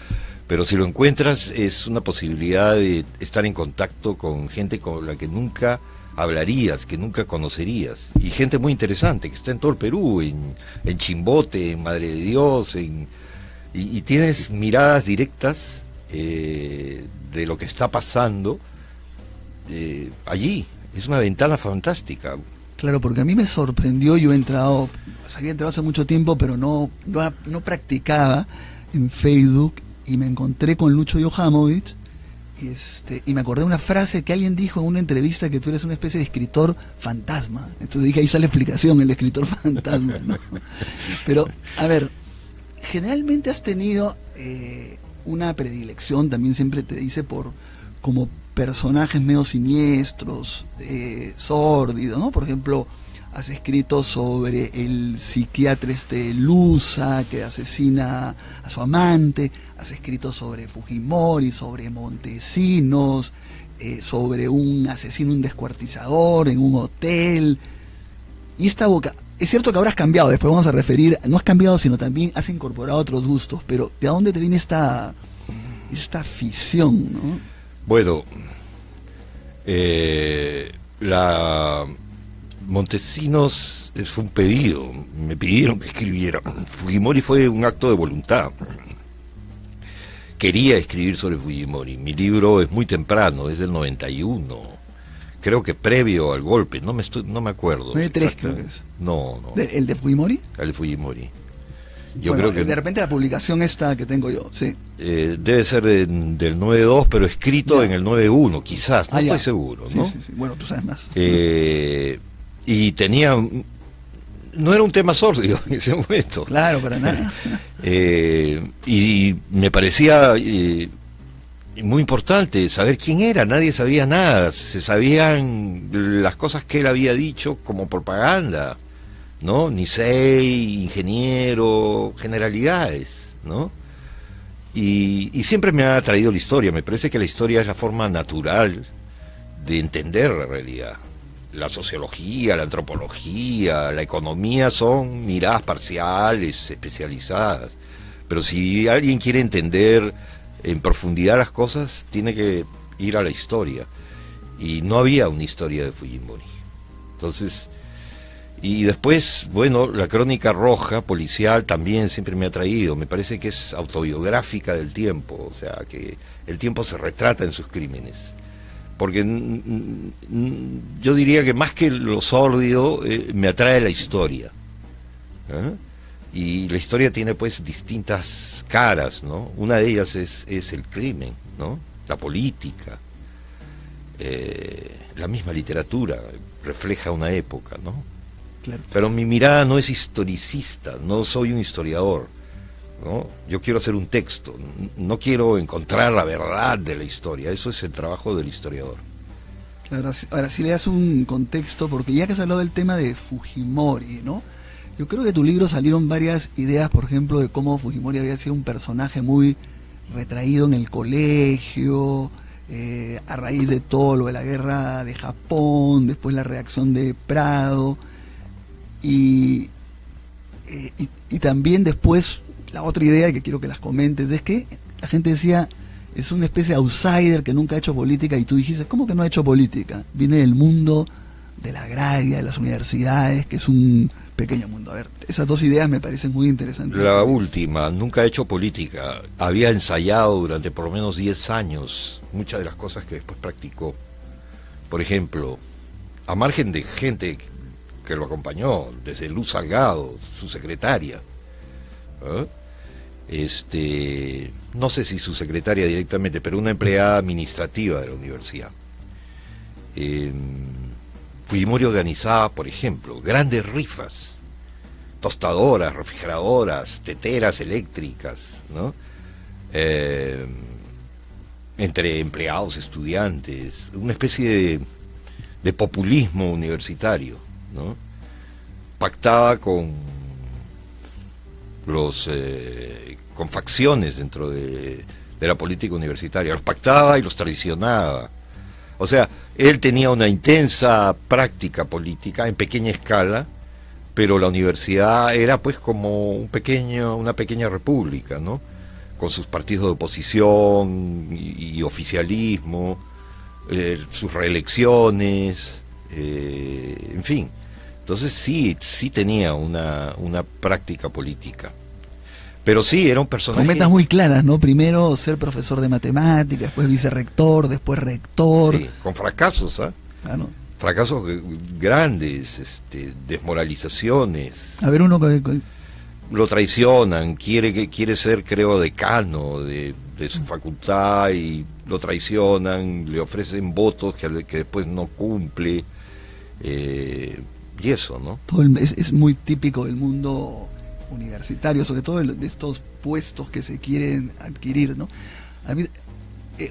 Pero si lo encuentras, es una posibilidad de estar en contacto con gente con la que nunca hablarías, que nunca conocerías, y gente muy interesante que está en todo el Perú, en Chimbote, en Madre de Dios, y tienes miradas directas de lo que está pasando allí. Es una ventana fantástica. Claro, porque a mí me sorprendió. Yo había entrado hace mucho tiempo, pero no practicaba en Facebook, y me encontré con Lucho Yohamovich, y me acordé de una frase que alguien dijo en una entrevista, que tú eres una especie de escritor fantasma. Entonces dije, ahí sale la explicación, el escritor fantasma, ¿no? Pero, a ver, generalmente has tenido una predilección, también siempre te dice, por como personajes medio siniestros, sórdidos, ¿no? Por ejemplo, has escrito sobre el psiquiatra Luza, que asesina a su amante. Has escrito sobre Fujimori, sobre Montesinos, sobre un asesino, un descuartizador en un hotel. Y esta boca, es cierto que ahora has cambiado, después vamos a referir, no has cambiado, sino también has incorporado otros gustos, pero ¿de dónde te viene esta afición, no? Bueno, Montesinos fue un pedido, me pidieron que escribiera. Fujimori fue un acto de voluntad. Quería escribir sobre Fujimori. Mi libro es muy temprano, es del 91. creo que previo al golpe, no me acuerdo. 93 creo que es. No. ¿El de Fujimori? El de Fujimori. Yo bueno, creo que de repente la publicación esta que tengo yo, sí. Debe ser del 92, pero escrito en el 91, quizás, no estoy seguro, ¿no? Sí. Bueno, tú sabes más. Y tenía... No era un tema sórdido en ese momento. Claro, para nada. Y me parecía muy importante saber quién era. Nadie sabía nada. Se sabían las cosas que él había dicho como propaganda, ¿no? Nisei, ingeniero, generalidades, ¿no? Y siempre me ha atraído la historia. Me parece que la historia es la forma natural de entender la realidad. La sociología, la antropología, la economía son miradas parciales, especializadas. Pero si alguien quiere entender en profundidad las cosas, tiene que ir a la historia. Y no había una historia de Fujimori. Entonces, y después, bueno, la crónica roja, policial, también siempre me ha atraído. Me parece que es autobiográfica del tiempo, o sea, que el tiempo se retrata en sus crímenes. Porque yo diría que más que lo sórdido, me atrae la historia. Y la historia tiene pues distintas caras, ¿no? Una de ellas es el crimen, ¿no? La política, la misma literatura refleja una época, ¿no? Claro. Pero mi mirada no es historicista, no soy un historiador, ¿no? Yo quiero hacer un texto, no quiero encontrar la verdad de la historia, eso es el trabajo del historiador. Claro, ahora sí le das un contexto, porque ya que has hablado del tema de Fujimori, ¿no? Yo creo que de tu libro salieron varias ideas, por ejemplo, de cómo Fujimori había sido un personaje muy retraído en el colegio, a raíz de todo lo de la guerra de Japón, después la reacción de Prado, y también después la otra idea que quiero que las comentes es que la gente decía, es una especie de outsider que nunca ha hecho política, y tú dijiste, ¿cómo que no ha hecho política? Viene del mundo de la agraria, de las universidades, que es un pequeño mundo. A ver, esas dos ideas me parecen muy interesantes. La última, nunca ha hecho política. Había ensayado durante por lo menos 10 años muchas de las cosas que después practicó. Por ejemplo, a margen de gente que lo acompañó, desde Luz Salgado, su secretaria, no sé si su secretaria directamente, pero una empleada administrativa de la universidad. Fujimori organizaba, por ejemplo, grandes rifas, tostadoras, refrigeradoras, teteras eléctricas, ¿no? Entre empleados, estudiantes, una especie de populismo universitario, ¿no? Pactaba con con facciones dentro de la política universitaria, los pactaba y los traicionaba. O sea, él tenía una intensa práctica política en pequeña escala, pero la universidad era pues como una pequeña república, ¿no? Con sus partidos de oposición y oficialismo, sus reelecciones, en fin. Entonces sí tenía una práctica política. Pero sí, era un personaje... Con metas muy claras, ¿no? Primero ser profesor de matemáticas, después vicerrector, después rector. Sí, con fracasos, ¿ah? Claro. Fracasos grandes, desmoralizaciones. A ver, uno que... Lo traicionan, quiere ser, creo, decano de su facultad y lo traicionan, le ofrecen votos que después no cumple, y eso, ¿no? Es muy típico del mundo universitario, sobre todo de estos puestos que se quieren adquirir, ¿no? A mí,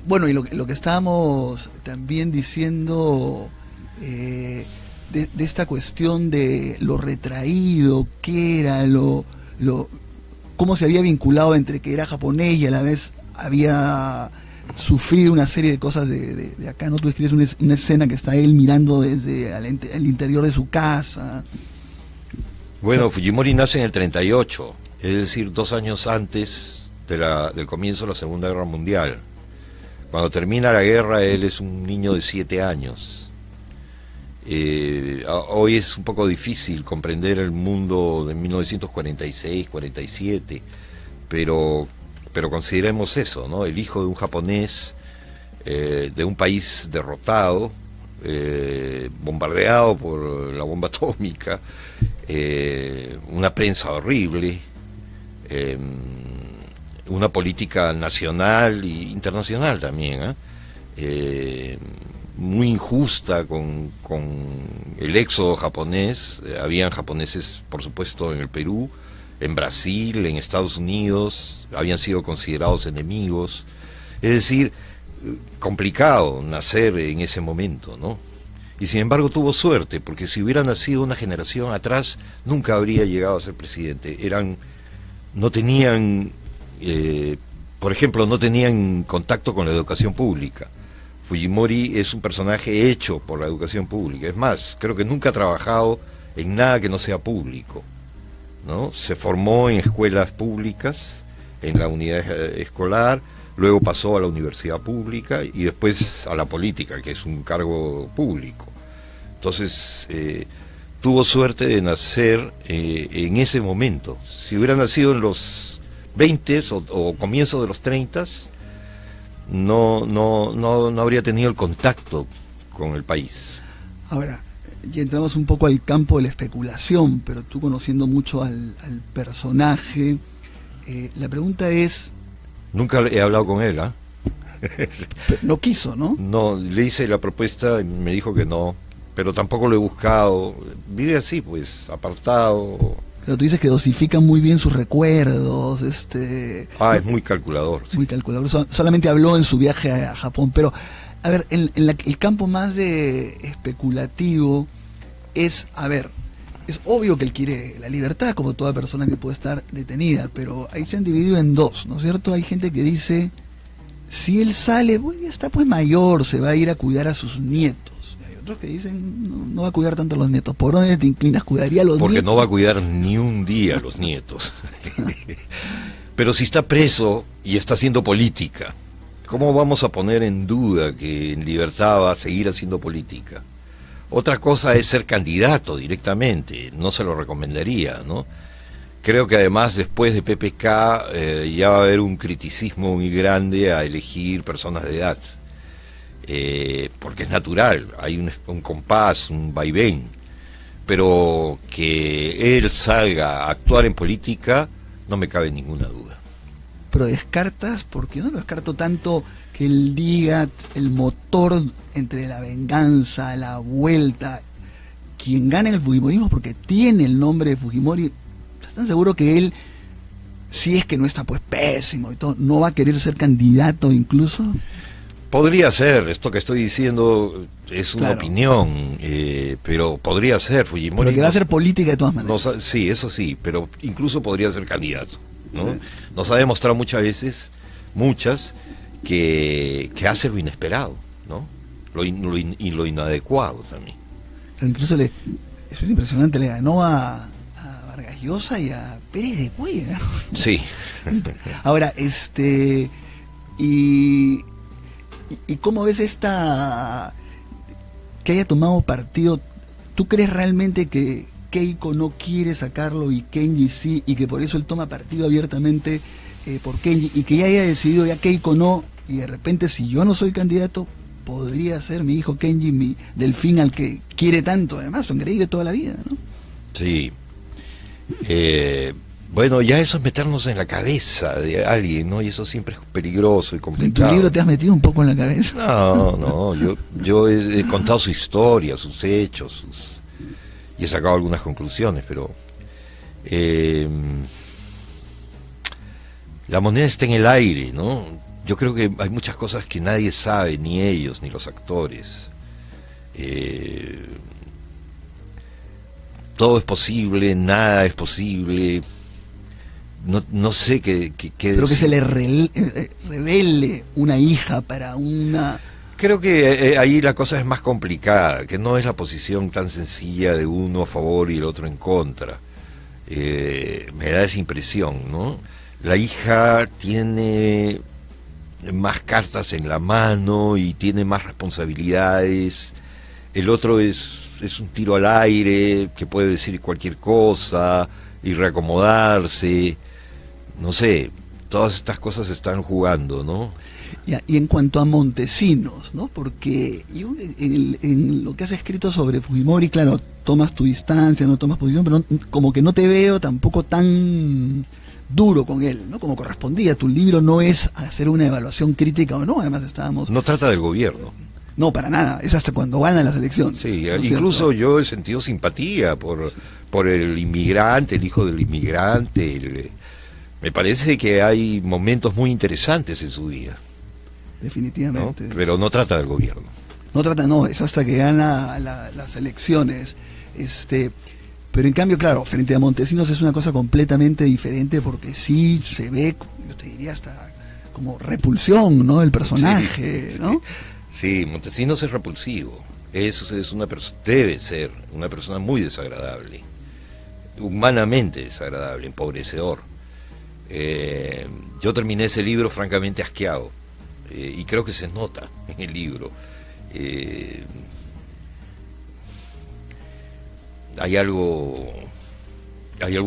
bueno, y lo que estábamos también diciendo de esta cuestión de lo retraído, que era cómo se había vinculado entre que era japonés y a la vez había sufrido una serie de cosas de acá, ¿no? Tú escribes una escena que está él mirando desde el interior de su casa. Bueno, Fujimori nace en el 38, es decir, 2 años antes del comienzo de la Segunda Guerra Mundial. Cuando termina la guerra, él es un niño de 7 años. Hoy es un poco difícil comprender el mundo de 1946, 47, pero consideremos eso, ¿no? El hijo de un japonés, de un país derrotado, bombardeado por la bomba atómica, una prensa horrible, una política nacional e internacional también, muy injusta con el éxodo japonés. Habían japoneses, por supuesto, en el Perú, en Brasil, en Estados Unidos, habían sido considerados enemigos. Es decir, complicado nacer en ese momento, ¿no? Y sin embargo tuvo suerte, porque si hubiera nacido una generación atrás, nunca habría llegado a ser presidente. No tenían, por ejemplo, no tenían contacto con la educación pública. Fujimori es un personaje hecho por la educación pública. Es más, creo que nunca ha trabajado en nada que no sea público, ¿no? Se formó en escuelas públicas, en la unidad escolar, luego pasó a la universidad pública y después a la política, que es un cargo público. Entonces, tuvo suerte de nacer en ese momento. Si hubiera nacido en los 20 o comienzos de los 30, no habría tenido el contacto con el país. Ahora, ya entramos un poco al campo de la especulación, pero tú conociendo mucho al personaje, la pregunta es... Nunca he hablado con él, ¿ah? No quiso, ¿no? No, le hice la propuesta y me dijo que no, pero tampoco lo he buscado. Vive así, pues, apartado. Pero tú dices que dosifica muy bien sus recuerdos, es muy calculador. Sí. Muy calculador. Solamente habló en su viaje a Japón, pero, a ver, el campo más de especulativo es, es obvio que él quiere la libertad, como toda persona que puede estar detenida, pero ahí se han dividido en dos, ¿no es cierto? Hay gente que dice, si él sale, pues ya está pues mayor, se va a ir a cuidar a sus nietos. Hay otros que dicen, no va a cuidar tanto a los nietos. ¿Por dónde te inclinas? ¿Cuidaría a los nietos? Porque no va a cuidar ni un día a los nietos. Pero si está preso y está haciendo política, ¿cómo vamos a poner en duda que en libertad va a seguir haciendo política? Otra cosa es ser candidato directamente, no se lo recomendaría, ¿no? Creo que además después de PPK ya va a haber un criticismo muy grande a elegir personas de edad, porque es natural, hay un compás, un vaivén, pero que él salga a actuar en política no me cabe ninguna duda. Pero descartas, porque yo no lo descarto tanto que él diga el motor entre la venganza, la vuelta, quien gana en el fujimorismo porque tiene el nombre de Fujimori. ¿Están seguros que él, si es que no está pues pésimo y todo, no va a querer ser candidato incluso? Podría ser, esto que estoy diciendo es una opinión, pero podría ser. Fujimori pero que va a hacer política de todas maneras. Sí, eso sí, pero incluso podría ser candidato, ¿no? Nos ha demostrado muchas veces, que hace lo inesperado, ¿no? Y lo inadecuado también. Pero incluso eso es impresionante, le ganó a Vargas Llosa y a Pérez de Cuellar. Sí. Ahora, y cómo ves que haya tomado partido? ¿Tú crees realmente que Keiko no quiere sacarlo y Kenji sí, y que por eso él toma partido abiertamente por Kenji, y que ya haya decidido ya Keiko no, y de repente si yo no soy candidato podría ser mi hijo Kenji, mi Delfín, al que quiere tanto, además son creídos toda la vida, ¿no? Sí. Bueno, ya eso es meternos en la cabeza de alguien, ¿no? Y eso siempre es peligroso y complicado. ¿En tu libro te has metido un poco en la cabeza? No, yo he contado su historia, sus hechos, y he sacado algunas conclusiones, pero la moneda está en el aire, ¿no? Yo creo que hay muchas cosas que nadie sabe, ni ellos, ni los actores. Todo es posible, nada es posible. No sé qué pero que se le revele una hija para una... Creo que ahí la cosa es más complicada, que no es la posición tan sencilla de uno a favor y el otro en contra. Me da esa impresión, ¿no? La hija tiene más cartas en la mano y tiene más responsabilidades. El otro es un tiro al aire que puede decir cualquier cosa y reacomodarse. No sé, todas estas cosas se están jugando, ¿no? Ya, y en cuanto a Montesinos, ¿no? Porque yo, en lo que has escrito sobre Fujimori, claro, tomas tu distancia, no tomas posición, pero como que no te veo tampoco tan duro con él, ¿no? Como correspondía. Tu libro no es hacer una evaluación crítica o no, además estábamos... No trata del gobierno. No, para nada, es hasta cuando ganan las elecciones. Sí, ¿no? incluso yo he sentido simpatía por el inmigrante, el hijo del inmigrante. Me parece que hay momentos muy interesantes en su vida. Definitivamente. ¿No? Pero no trata del gobierno. No, es hasta que gana las elecciones. Pero en cambio, claro, frente a Montesinos es una cosa completamente diferente porque sí se ve, yo te diría hasta como repulsión, ¿no? El personaje, sí. ¿No? Sí, Montesinos es repulsivo. Es debe ser una persona muy desagradable, humanamente desagradable, empobrecedor. Yo terminé ese libro francamente asqueado. Y creo que se nota en el libro. Hay algo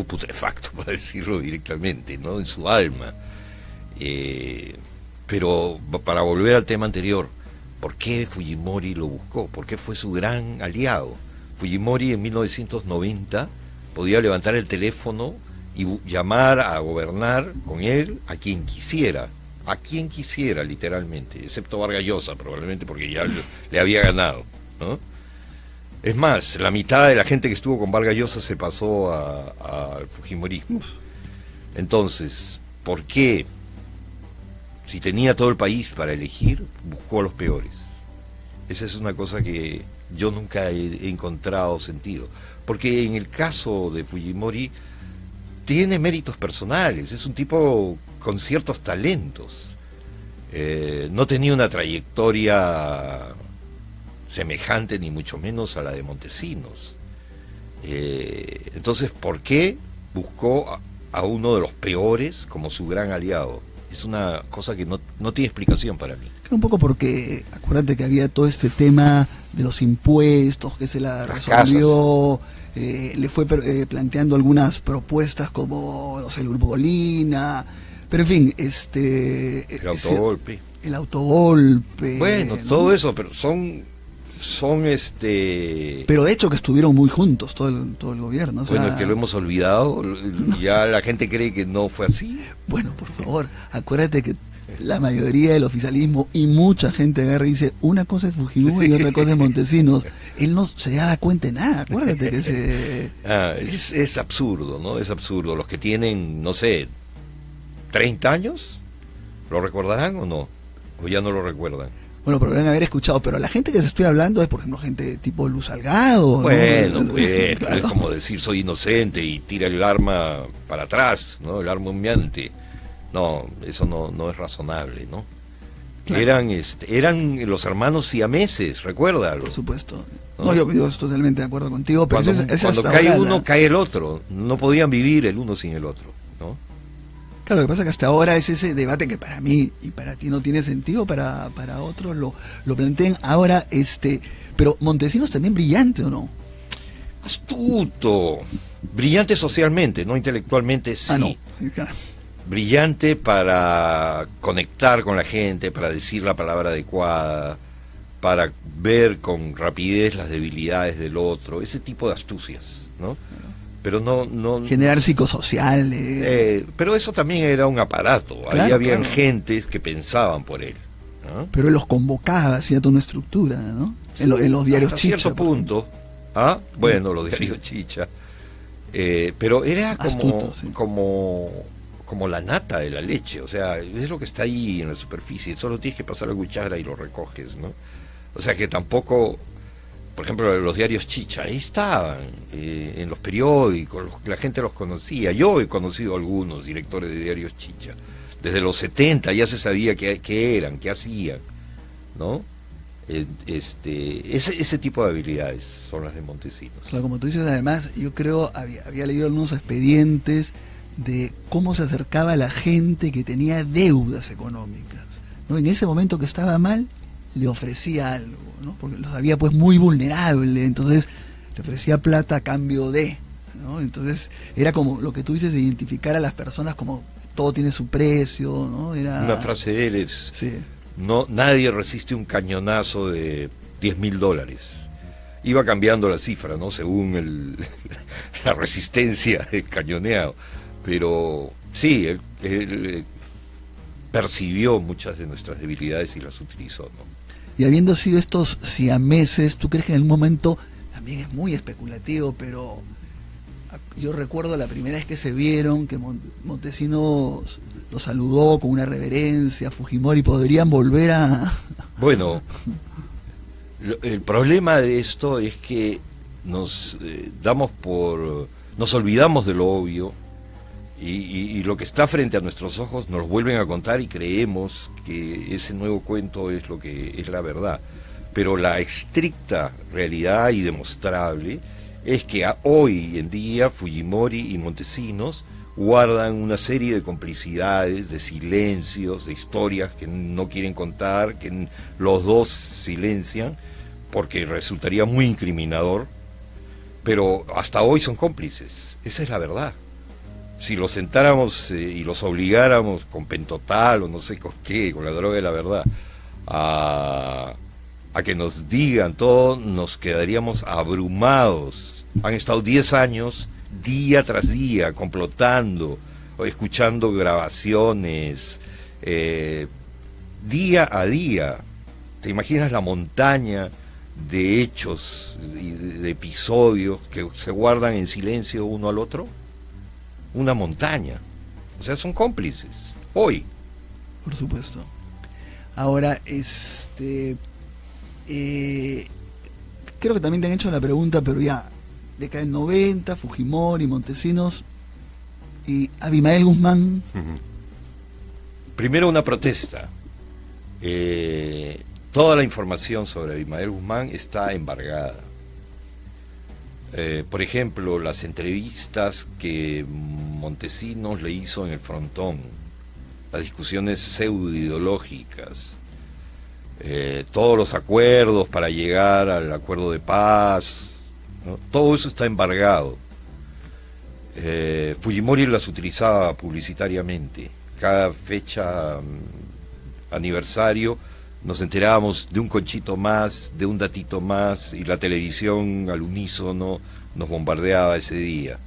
putrefacto, para decirlo directamente, ¿no? En su alma. Pero para volver al tema anterior, ¿por qué Fujimori lo buscó? ¿Por qué fue su gran aliado? Fujimori en 1990 podía levantar el teléfono y llamar a gobernar con él a quien quisiera, literalmente, excepto Vargas Llosa, probablemente porque ya le había ganado, ¿no? Es más, la mitad de la gente que estuvo con Vargas Llosa se pasó al fujimorismo. Entonces, ¿por qué? Si tenía todo el país para elegir, buscó a los peores. Esa es una cosa que yo nunca he encontrado sentido. Porque en el caso de Fujimori, tiene méritos personales, es un tipo con ciertos talentos. No tenía una trayectoria semejante, ni mucho menos a la de Montesinos. Entonces, ¿por qué buscó a uno de los peores como su gran aliado? Es una cosa que no tiene explicación para mí. Creo un poco porque, acuérdate que había todo este tema de los impuestos, que se la resolvió, le fue planteando algunas propuestas como, no sé, el Grupo Colina, pero en fin, el autogolpe. El autogolpe. Bueno, ¿no? Todo eso, pero son Pero de hecho que estuvieron muy juntos todo el gobierno. Bueno, es que lo hemos olvidado, ya la gente cree que no fue así. Bueno, por favor, acuérdate que la mayoría del oficialismo y mucha gente agarra y dice, una cosa es Fujimori y otra cosa es Montesinos. Él no se daba cuenta de nada, acuérdate que es absurdo, ¿no? Es absurdo. Los que tienen, no sé, 30 años, ¿lo recordarán o no? ¿O ya no lo recuerdan? Bueno, pero deben haber escuchado, pero la gente que se estoy hablando es, por ejemplo, gente tipo Luz Salgado. Bueno, ¿no? Pues, claro. Es como decir soy inocente y tira el arma para atrás, ¿no? El arma humeante. No, eso no es razonable, ¿no? Claro. Eran los hermanos siameses, recuérdalo. Por supuesto. No, yo estoy totalmente de acuerdo contigo, pero cuando cae uno, cae el otro. No podían vivir el uno sin el otro, ¿no? Claro, lo que pasa es que hasta ahora es ese debate que para mí y para ti no tiene sentido, para otros lo plantean ahora, pero Montesinos también brillante, ¿o no? Astuto, brillante socialmente, no intelectualmente, sí. No. Claro. Brillante para conectar con la gente, para decir la palabra adecuada, para ver con rapidez las debilidades del otro, ese tipo de astucias, ¿no? Pero no generar psicosociales. Pero eso también era un aparato. Claro, ahí habían gentes que pensaban por él, ¿no? Pero él los convocaba, hacía toda una estructura, ¿no? Sí, en los diarios hasta Chicha. Cierto punto. Bueno, los diarios Chicha. Pero era astuto, sí. como la nata de la leche. O sea, es lo que está ahí en la superficie. Solo tienes que pasar la cuchara y lo recoges, ¿no? O sea que tampoco... Por ejemplo, los diarios Chicha, ahí estaban, en los periódicos, la gente los conocía. Yo he conocido a algunos directores de diarios Chicha. Desde los 70 ya se sabía qué eran, qué hacían, ¿no? Ese tipo de habilidades son las de Montesinos. Claro, como tú dices, además, yo creo, había leído algunos expedientes de cómo se acercaba a la gente que tenía deudas económicas, ¿no? En ese momento que estaba mal, le ofrecía algo, ¿no? Porque los había pues muy vulnerable, entonces le ofrecía plata a cambio de, ¿no? Entonces era como lo que tú dices de identificar a las personas como todo tiene su precio, ¿no? Era una frase de él es, sí. nadie resiste un cañonazo de $10.000. Iba cambiando la cifra, ¿no? Según la resistencia del cañoneado. Pero sí, él percibió muchas de nuestras debilidades y las utilizó, ¿no? Y habiendo sido estos siameses, ¿tú crees que en algún momento, también es muy especulativo, pero yo recuerdo la primera vez que se vieron, que Montesinos lo saludó con una reverencia, Fujimori, podrían volver a... Bueno, el problema de esto es que nos olvidamos de lo obvio, y lo que está frente a nuestros ojos nos lo vuelven a contar y creemos que ese nuevo cuento es lo que es la verdad. Pero la estricta realidad y demostrable es que hoy en día Fujimori y Montesinos guardan una serie de complicidades, de silencios, de historias que no quieren contar, que los dos silencian, porque resultaría muy incriminador, pero hasta hoy son cómplices. Esa es la verdad. Si los sentáramos y los obligáramos con pentotal o no sé con qué, con la droga de la verdad, a que nos digan todo, nos quedaríamos abrumados. Han estado 10 años, día tras día, complotando, o escuchando grabaciones, día a día. ¿Te imaginas la montaña de hechos y de episodios que se guardan en silencio uno al otro? Una montaña. O sea, son cómplices hoy. Por supuesto. Ahora, creo que también te han hecho la pregunta, pero ya, década del 90, Fujimori, Montesinos y Abimael Guzmán. Primero, una protesta. Toda la información sobre Abimael Guzmán está embargada. Por ejemplo, las entrevistas que Montesinos le hizo en el Frontón, las discusiones pseudo-ideológicas, todos los acuerdos para llegar al acuerdo de paz, ¿no? Todo eso está embargado. Fujimori las utilizaba publicitariamente. Cada fecha, aniversario, nos enterábamos de un conchito más, de un datito más, y la televisión al unísono nos bombardeaba ese día.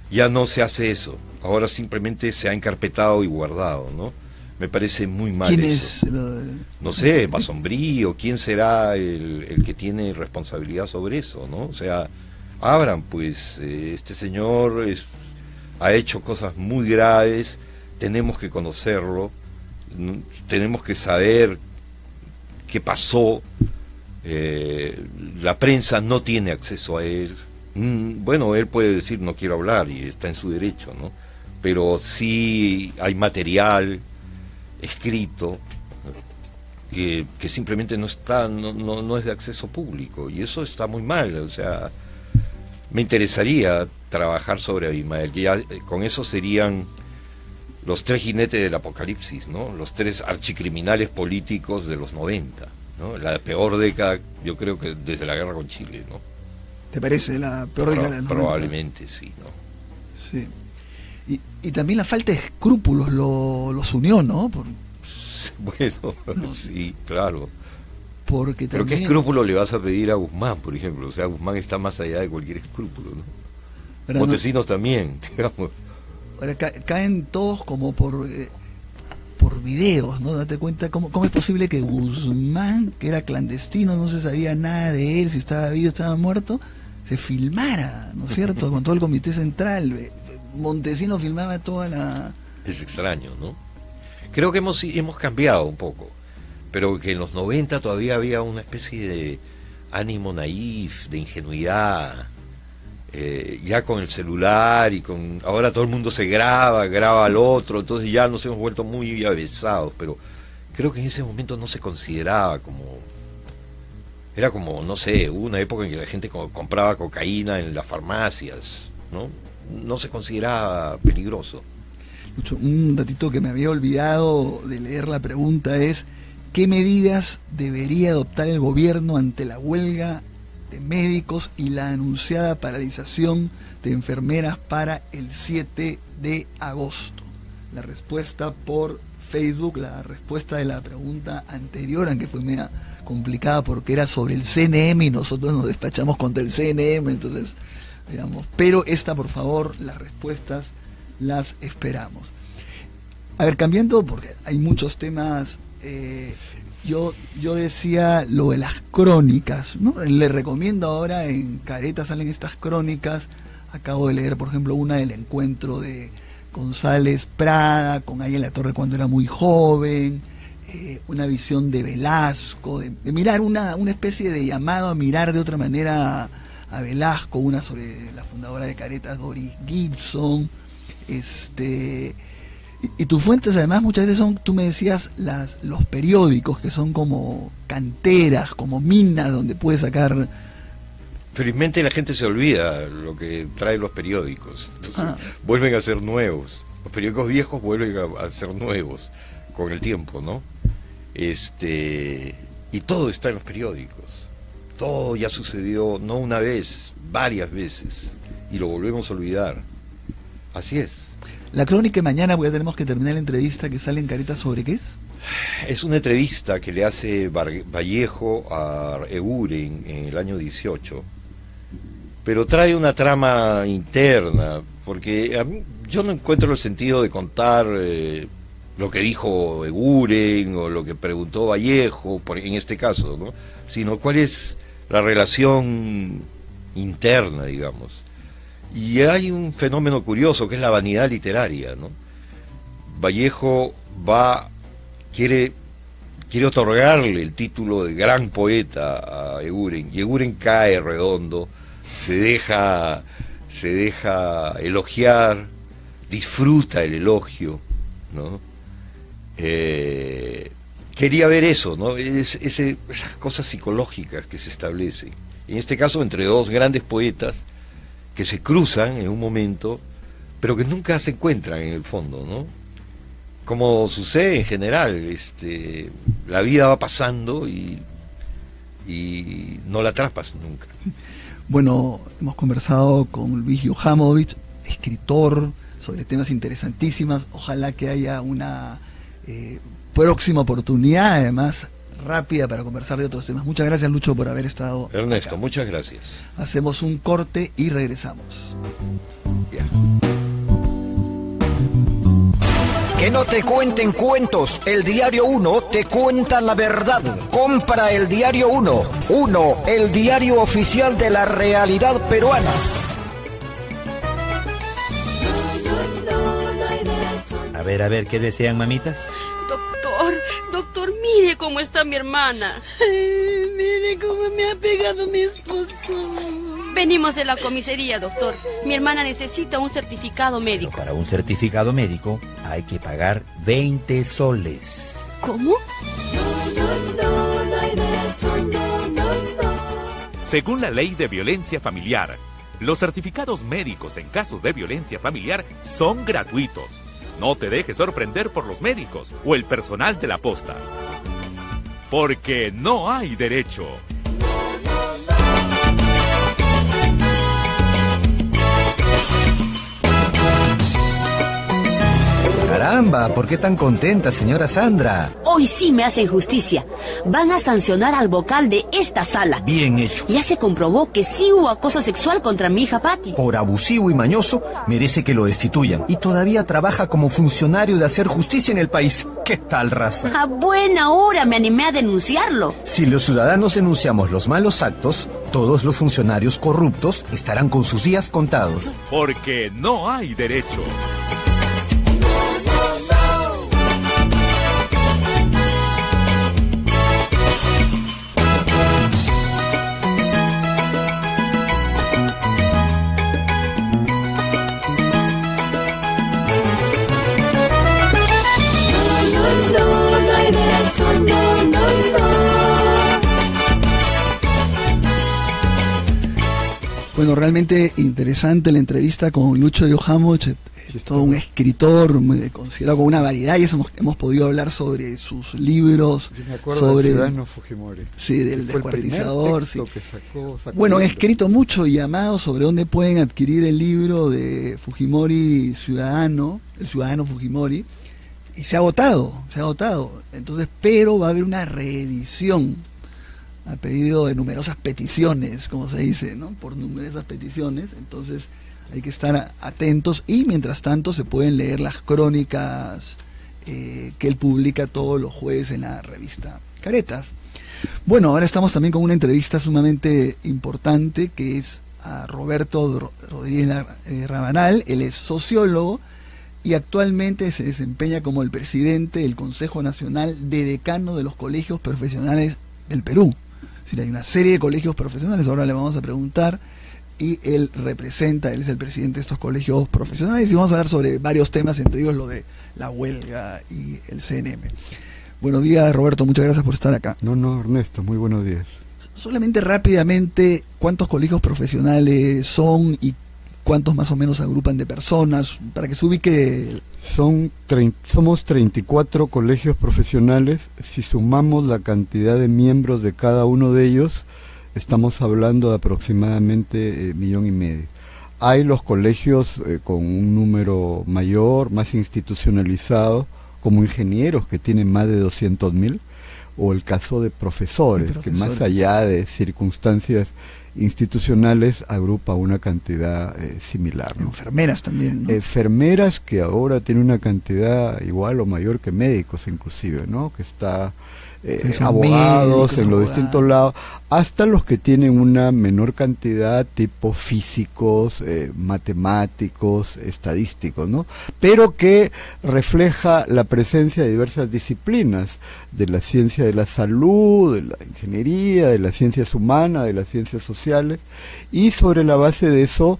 Ya no se hace eso, ahora simplemente se ha encarpetado y guardado, ¿no? Me parece muy mal ¿Quién eso. es? No sé, Basombrío, ¿quién será el que tiene responsabilidad sobre eso, no? O sea, abran, pues, este señor ha hecho cosas muy graves, tenemos que conocerlo, tenemos que saber qué pasó, la prensa no tiene acceso a él. Bueno, él puede decir no quiero hablar y está en su derecho, ¿no? Pero sí hay material escrito que simplemente no está, no es de acceso público, y eso está muy mal. O sea, me interesaría trabajar sobre Abimael, que ya con eso serían los 3 jinetes del apocalipsis, ¿no? Los 3 archicriminales políticos de los 90, ¿no? La peor década, yo creo que desde la guerra con Chile, ¿no? ¿Te parece la peor década de los 90? Probablemente, sí, ¿no? Sí. Y también la falta de escrúpulos los unió, ¿no? Bueno, no. Sí, claro. Porque pero también... ¿qué escrúpulo le vas a pedir a Guzmán, por ejemplo? O sea, Guzmán está más allá de cualquier escrúpulo, ¿no? Montesinos también, digamos. Ahora caen todos como por videos, ¿no? Date cuenta cómo es posible que Guzmán, que era clandestino, no se sabía nada de él, si estaba vivo, estaba muerto, se filmara, ¿no es cierto? Con todo el comité central. Montesinos filmaba toda la... Es extraño, ¿no? Creo que hemos cambiado un poco, pero que en los 90 todavía había una especie de ánimo naif, de ingenuidad. Ya con el celular y ahora todo el mundo se graba al otro, entonces ya nos hemos vuelto muy avesados, pero creo que en ese momento no se consideraba era como, no sé, hubo una época en que la gente compraba cocaína en las farmacias, no se consideraba peligroso. Lucho, un ratito que me había olvidado de leer la pregunta es: ¿qué medidas debería adoptar el gobierno ante la huelga de médicos y la anunciada paralización de enfermeras para el 7 de agosto? La respuesta por Facebook la respuesta de la pregunta anterior, aunque fue media complicada porque era sobre el CNM y nosotros nos despachamos contra el CNM, entonces, digamos, pero esta, por favor, las respuestas las esperamos. A ver, cambiando, porque hay muchos temas, yo decía lo de las crónicas, ¿no? Le recomiendo ahora, en Careta salen estas crónicas. Acabo de leer, por ejemplo, una del encuentro de González Prada con Aya La Torre cuando era muy joven, una visión de Velasco, de mirar una especie de llamado a mirar de otra manera a Velasco, una sobre la fundadora de Careta, Doris Gibson. Y tus fuentes además muchas veces son, tú me decías, los periódicos, que son como canteras, como minas donde puedes sacar. Felizmente la gente se olvida lo que traen los periódicos, entonces vuelven a ser nuevos. Los periódicos viejos vuelven a ser nuevos con el tiempo, ¿no? Y todo está en los periódicos. Todo ya sucedió, no una vez, varias veces, y lo volvemos a olvidar. Así es. La crónica de mañana, porque ya tenemos que terminar la entrevista que sale en Careta, ¿sobre qué es? Es una entrevista que le hace Vallejo a Eguren en el año 18, pero trae una trama interna, porque a mí, yo no encuentro el sentido de contar lo que dijo Eguren o lo que preguntó Vallejo, en este caso, ¿no? Sino cuál es la relación interna, digamos. Y hay un fenómeno curioso que es la vanidad literaria, ¿no? Vallejo quiere otorgarle el título de gran poeta a Eguren, y Eguren cae redondo, se deja elogiar, disfruta el elogio, ¿no? Quería ver eso, ¿no? Esas cosas psicológicas que se establecen, en este caso entre dos grandes poetas que se cruzan en un momento, pero que nunca se encuentran en el fondo, ¿no? Como sucede en general, la vida va pasando y no la atrapas nunca. Bueno, hemos conversado con Luis Johamovich, escritor, sobre temas interesantísimos. Ojalá que haya una próxima oportunidad, además rápida, para conversar de otros temas. Muchas gracias, Lucho, por haber estado Ernesto, acá. Muchas gracias. Hacemos un corte y regresamos. Ya. Que no te cuenten cuentos, el Diario 1 te cuenta la verdad. Compra el Diario 1, el diario oficial de la realidad peruana. A ver, ¿qué desean, mamitas? Doctor, mire cómo está mi hermana. Ay, mire cómo me ha pegado mi esposo. Venimos de la comisaría, doctor. Mi hermana necesita un certificado médico. Pero para un certificado médico hay que pagar 20 soles. ¿Cómo? Según la ley de violencia familiar, los certificados médicos en casos de violencia familiar son gratuitos. No te dejes sorprender por los médicos o el personal de la posta. Porque no hay derecho. Caramba, ¿por qué tan contenta, señora Sandra? Hoy sí me hacen justicia. Van a sancionar al vocal de esta sala. Bien hecho. Ya se comprobó que sí hubo acoso sexual contra mi hija Patti. Por abusivo y mañoso, merece que lo destituyan. Y todavía trabaja como funcionario de hacer justicia en el país. ¿Qué tal, raza? A buena hora me animé a denunciarlo. Si los ciudadanos denunciamos los malos actos, todos los funcionarios corruptos estarán con sus días contados. Porque no hay derecho. Bueno, realmente interesante la entrevista con Lucho Johamovich, todo un escritor considerado con una variedad, y hemos podido hablar sobre sus libros. Yo me acuerdo sobre del Ciudadano Fujimori. Sí, del descuartizador. Sí. Que sacó Bueno, he escrito mucho y llamado sobre dónde pueden adquirir el libro de Fujimori Ciudadano, el Ciudadano Fujimori. y se ha agotado. Entonces, pero va a haber una reedición a pedido de numerosas peticiones, como se dice, ¿no? Por numerosas peticiones. Entonces hay que estar atentos, y mientras tanto se pueden leer las crónicas que él publica todos los jueves en la revista Caretas. Bueno, ahora estamos también con una entrevista sumamente importante, que es a Roberto Rodríguez Rabanal. Él es sociólogo y actualmente se desempeña como el presidente del Consejo Nacional de Decanos de los Colegios Profesionales del Perú. Es decir, hay una serie de colegios profesionales, ahora le vamos a preguntar, y él es el presidente de estos colegios profesionales, y vamos a hablar sobre varios temas, entre ellos lo de la huelga y el CNM. Buenos días, Roberto, muchas gracias por estar acá. No, Ernesto, muy buenos días. Solamente rápidamente, ¿cuántos colegios profesionales son y cuántos más o menos agrupan de personas, para que se ubique? Somos 34 colegios profesionales. Si sumamos la cantidad de miembros de cada uno de ellos, estamos hablando de aproximadamente 1,5 millones. Hay los colegios con un número mayor, más institucionalizado, como ingenieros, que tienen más de 200,000, o el caso de profesores, que más allá de circunstancias institucionales agrupa una cantidad similar, ¿no? Enfermeras también, ¿no? Enfermeras, que ahora tienen una cantidad igual o mayor que médicos inclusive, ¿no? Que está abogados en los distintos lados, hasta los que tienen una menor cantidad, tipo físicos, matemáticos, estadísticos, ¿no? Pero que refleja la presencia de diversas disciplinas, de la ciencia de la salud, de la ingeniería, de las ciencias humanas, de las ciencias sociales, y sobre la base de eso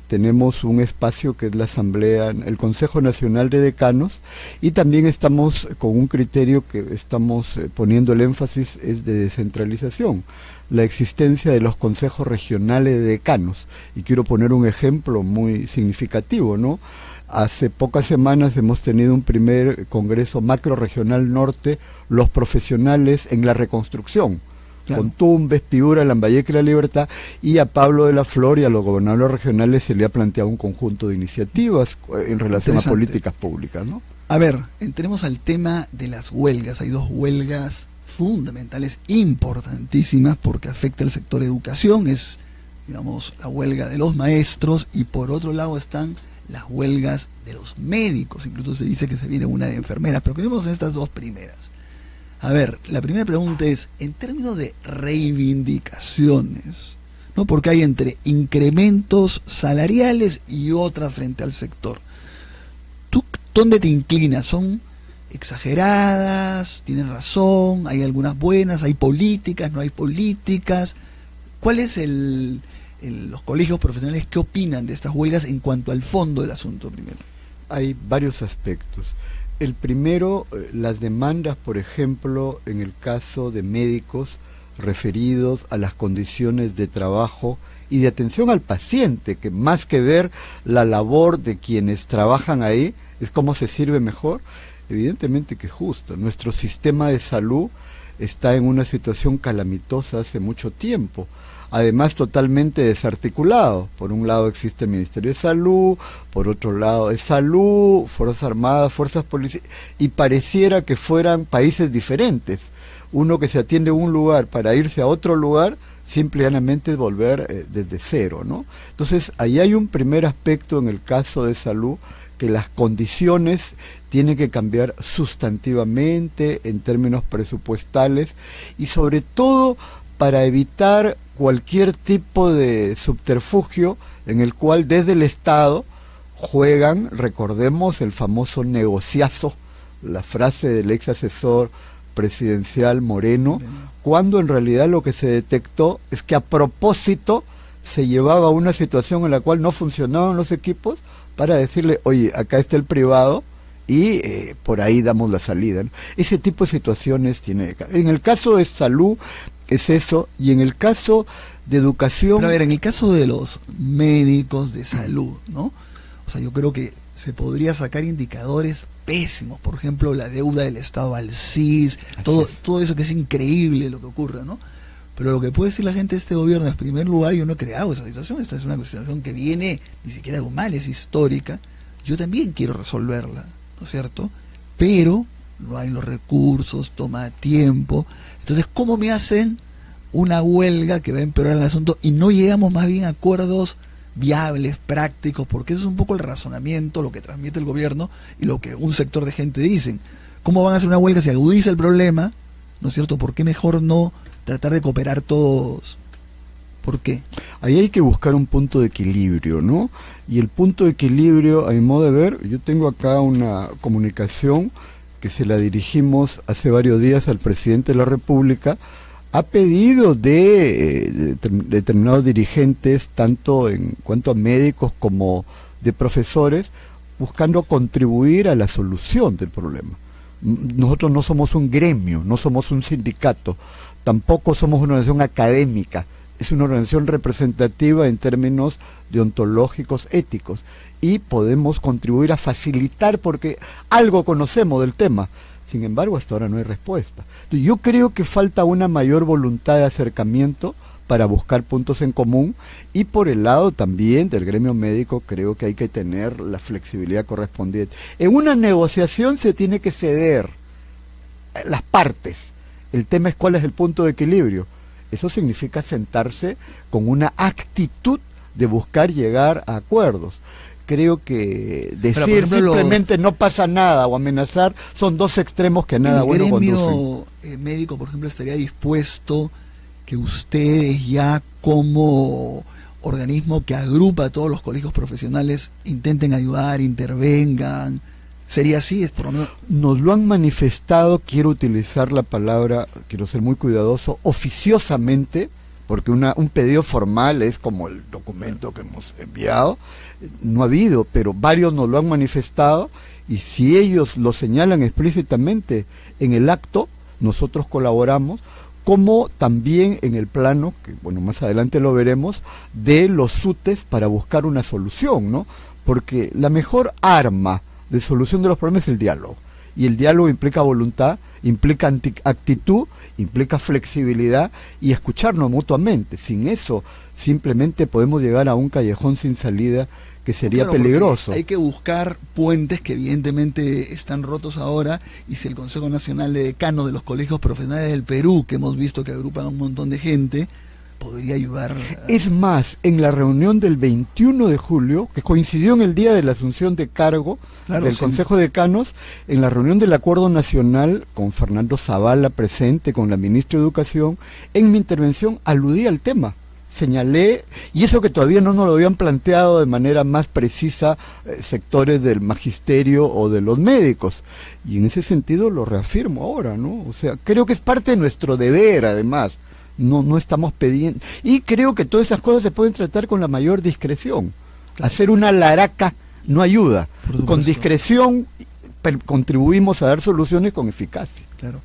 tenemos un espacio que es la Asamblea, el Consejo Nacional de Decanos, y también estamos con un criterio que estamos poniendo el énfasis, es de descentralización, la existencia de los consejos regionales de decanos. Y quiero poner un ejemplo muy significativo, ¿no? Hace pocas semanas hemos tenido un primer congreso macro regional norte, los profesionales en la reconstrucción, claro, con Tumbes, Piura, Lambayeque y La Libertad, y a Pablo de la Flor y a los gobernadores regionales se le ha planteado un conjunto de iniciativas en relación a políticas públicas, ¿no? A ver, entremos al tema de las huelgas. Hay dos huelgas fundamentales, importantísimas, porque afecta al sector educación. Es, digamos, la huelga de los maestros, y por otro lado están las huelgas de los médicos. Incluso se dice que se viene una de enfermeras, pero quedemos en estas dos primeras. A ver, la primera pregunta es, en términos de reivindicaciones, ¿no? Porque hay entre incrementos salariales y otras frente al sector. ¿Tú dónde te inclinas? ¿Son exageradas? ¿Tienes razón? ¿Hay algunas buenas? ¿Hay políticas? ¿No hay políticas? ¿Cuál es los colegios profesionales, qué opinan de estas huelgas en cuanto al fondo del asunto primero? Hay varios aspectos. El primero, las demandas, por ejemplo, en el caso de médicos, referidos a las condiciones de trabajo y de atención al paciente, que más que ver la labor de quienes trabajan ahí, es cómo se sirve mejor. Evidentemente que es justo. Nuestro sistema de salud está en una situación calamitosa hace mucho tiempo, además totalmente desarticulado. Por un lado existe el Ministerio de Salud, por otro lado es Salud, Fuerzas Armadas, Fuerzas Policiales, y pareciera que fueran países diferentes. Uno que se atiende a un lugar para irse a otro lugar, simplemente es volver desde cero, ¿no? Entonces, ahí hay un primer aspecto en el caso de salud, que las condiciones tienen que cambiar sustantivamente en términos presupuestales, y sobre todo para evitar cualquier tipo de subterfugio en el cual desde el Estado juegan, recordemos el famoso negociazo, la frase del ex asesor presidencial Moreno, cuando en realidad lo que se detectó es que a propósito se llevaba a una situación en la cual no funcionaban los equipos para decirle, oye, acá está el privado y por ahí damos la salida, ¿no? Ese tipo de situaciones tiene. En el caso de salud es eso, y en el caso de educación... Pero a ver, en el caso de los médicos de salud, ¿no? O sea, yo creo que se podría sacar indicadores pésimos, por ejemplo, la deuda del Estado al CIS, todo eso, que es increíble lo que ocurre, ¿no? Pero lo que puede decir la gente de este gobierno, en primer lugar, yo no he creado esa situación, esta es una situación que viene ni siquiera de un mal, es histórica, yo también quiero resolverla, ¿no es cierto? pero no hay los recursos, toma tiempo. Entonces, ¿cómo me hacen una huelga que va a empeorar el asunto y no llegamos más bien a acuerdos viables, prácticos? Porque eso es un poco el razonamiento, lo que transmite el gobierno y lo que un sector de gente dicen. ¿Cómo van a hacer una huelga si agudiza el problema? ¿No es cierto? ¿Por qué mejor no tratar de cooperar todos? ¿Por qué? Ahí hay que buscar un punto de equilibrio, ¿no? Y el punto de equilibrio, a mi modo de ver, yo tengo acá una comunicación que se la dirigimos hace varios días al presidente de la República, a pedido de determinados dirigentes, tanto en cuanto a médicos como de profesores, buscando contribuir a la solución del problema. Nosotros no somos un gremio, no somos un sindicato, tampoco somos una organización académica, es una organización representativa en términos deontológicos, éticos, y podemos contribuir a facilitar porque algo conocemos del tema. Sin embargo, hasta ahora no hay respuesta. Yo creo que falta una mayor voluntad de acercamiento para buscar puntos en común, y por el lado también del gremio médico creo que hay que tener la flexibilidad correspondiente. En una negociación se tiene que ceder las partes. El tema es cuál es el punto de equilibrio. Eso significa sentarse con una actitud de buscar llegar a acuerdos. Creo que decir ejemplo, simplemente no pasa nada o amenazar son dos extremos que a nada bueno conducen. ¿El gremio médico, por ejemplo, estaría dispuesto que ustedes ya como organismo que agrupa a todos los colegios profesionales intenten ayudar, intervengan? ¿Sería así? Es por lo menos... Nos lo han manifestado, quiero utilizar la palabra, quiero ser muy cuidadoso, oficiosamente, porque un pedido formal es como el documento que hemos enviado, no ha habido, pero varios nos lo han manifestado, y si ellos lo señalan explícitamente en el acto, nosotros colaboramos, como también en el plano, que bueno, más adelante lo veremos, de los SUTES para buscar una solución, ¿no? Porque la mejor arma de solución de los problemas es el diálogo, y el diálogo implica voluntad, implica actitud, implica flexibilidad y escucharnos mutuamente. Sin eso simplemente podemos llegar a un callejón sin salida que sería peligroso. Hay que buscar puentes que evidentemente están rotos ahora, y si el Consejo Nacional de Decanos de los Colegios Profesionales del Perú, que hemos visto que agrupan a un montón de gente, podría ayudar. Es más, en la reunión del 21 de julio, que coincidió en el día de la asunción de cargo del Consejo de Decanos, en la reunión del Acuerdo Nacional, con Fernando Zavala presente, con la ministra de Educación, en mi intervención aludí al tema. Señalé, y eso que todavía no nos lo habían planteado de manera más precisa sectores del magisterio o de los médicos, y en ese sentido lo reafirmo ahora, ¿no? O sea, creo que es parte de nuestro deber, además, no estamos pidiendo, y creo que todas esas cosas se pueden tratar con la mayor discreción. Claro. Hacer una laraca no ayuda, con discreción contribuimos a dar soluciones con eficacia. Claro.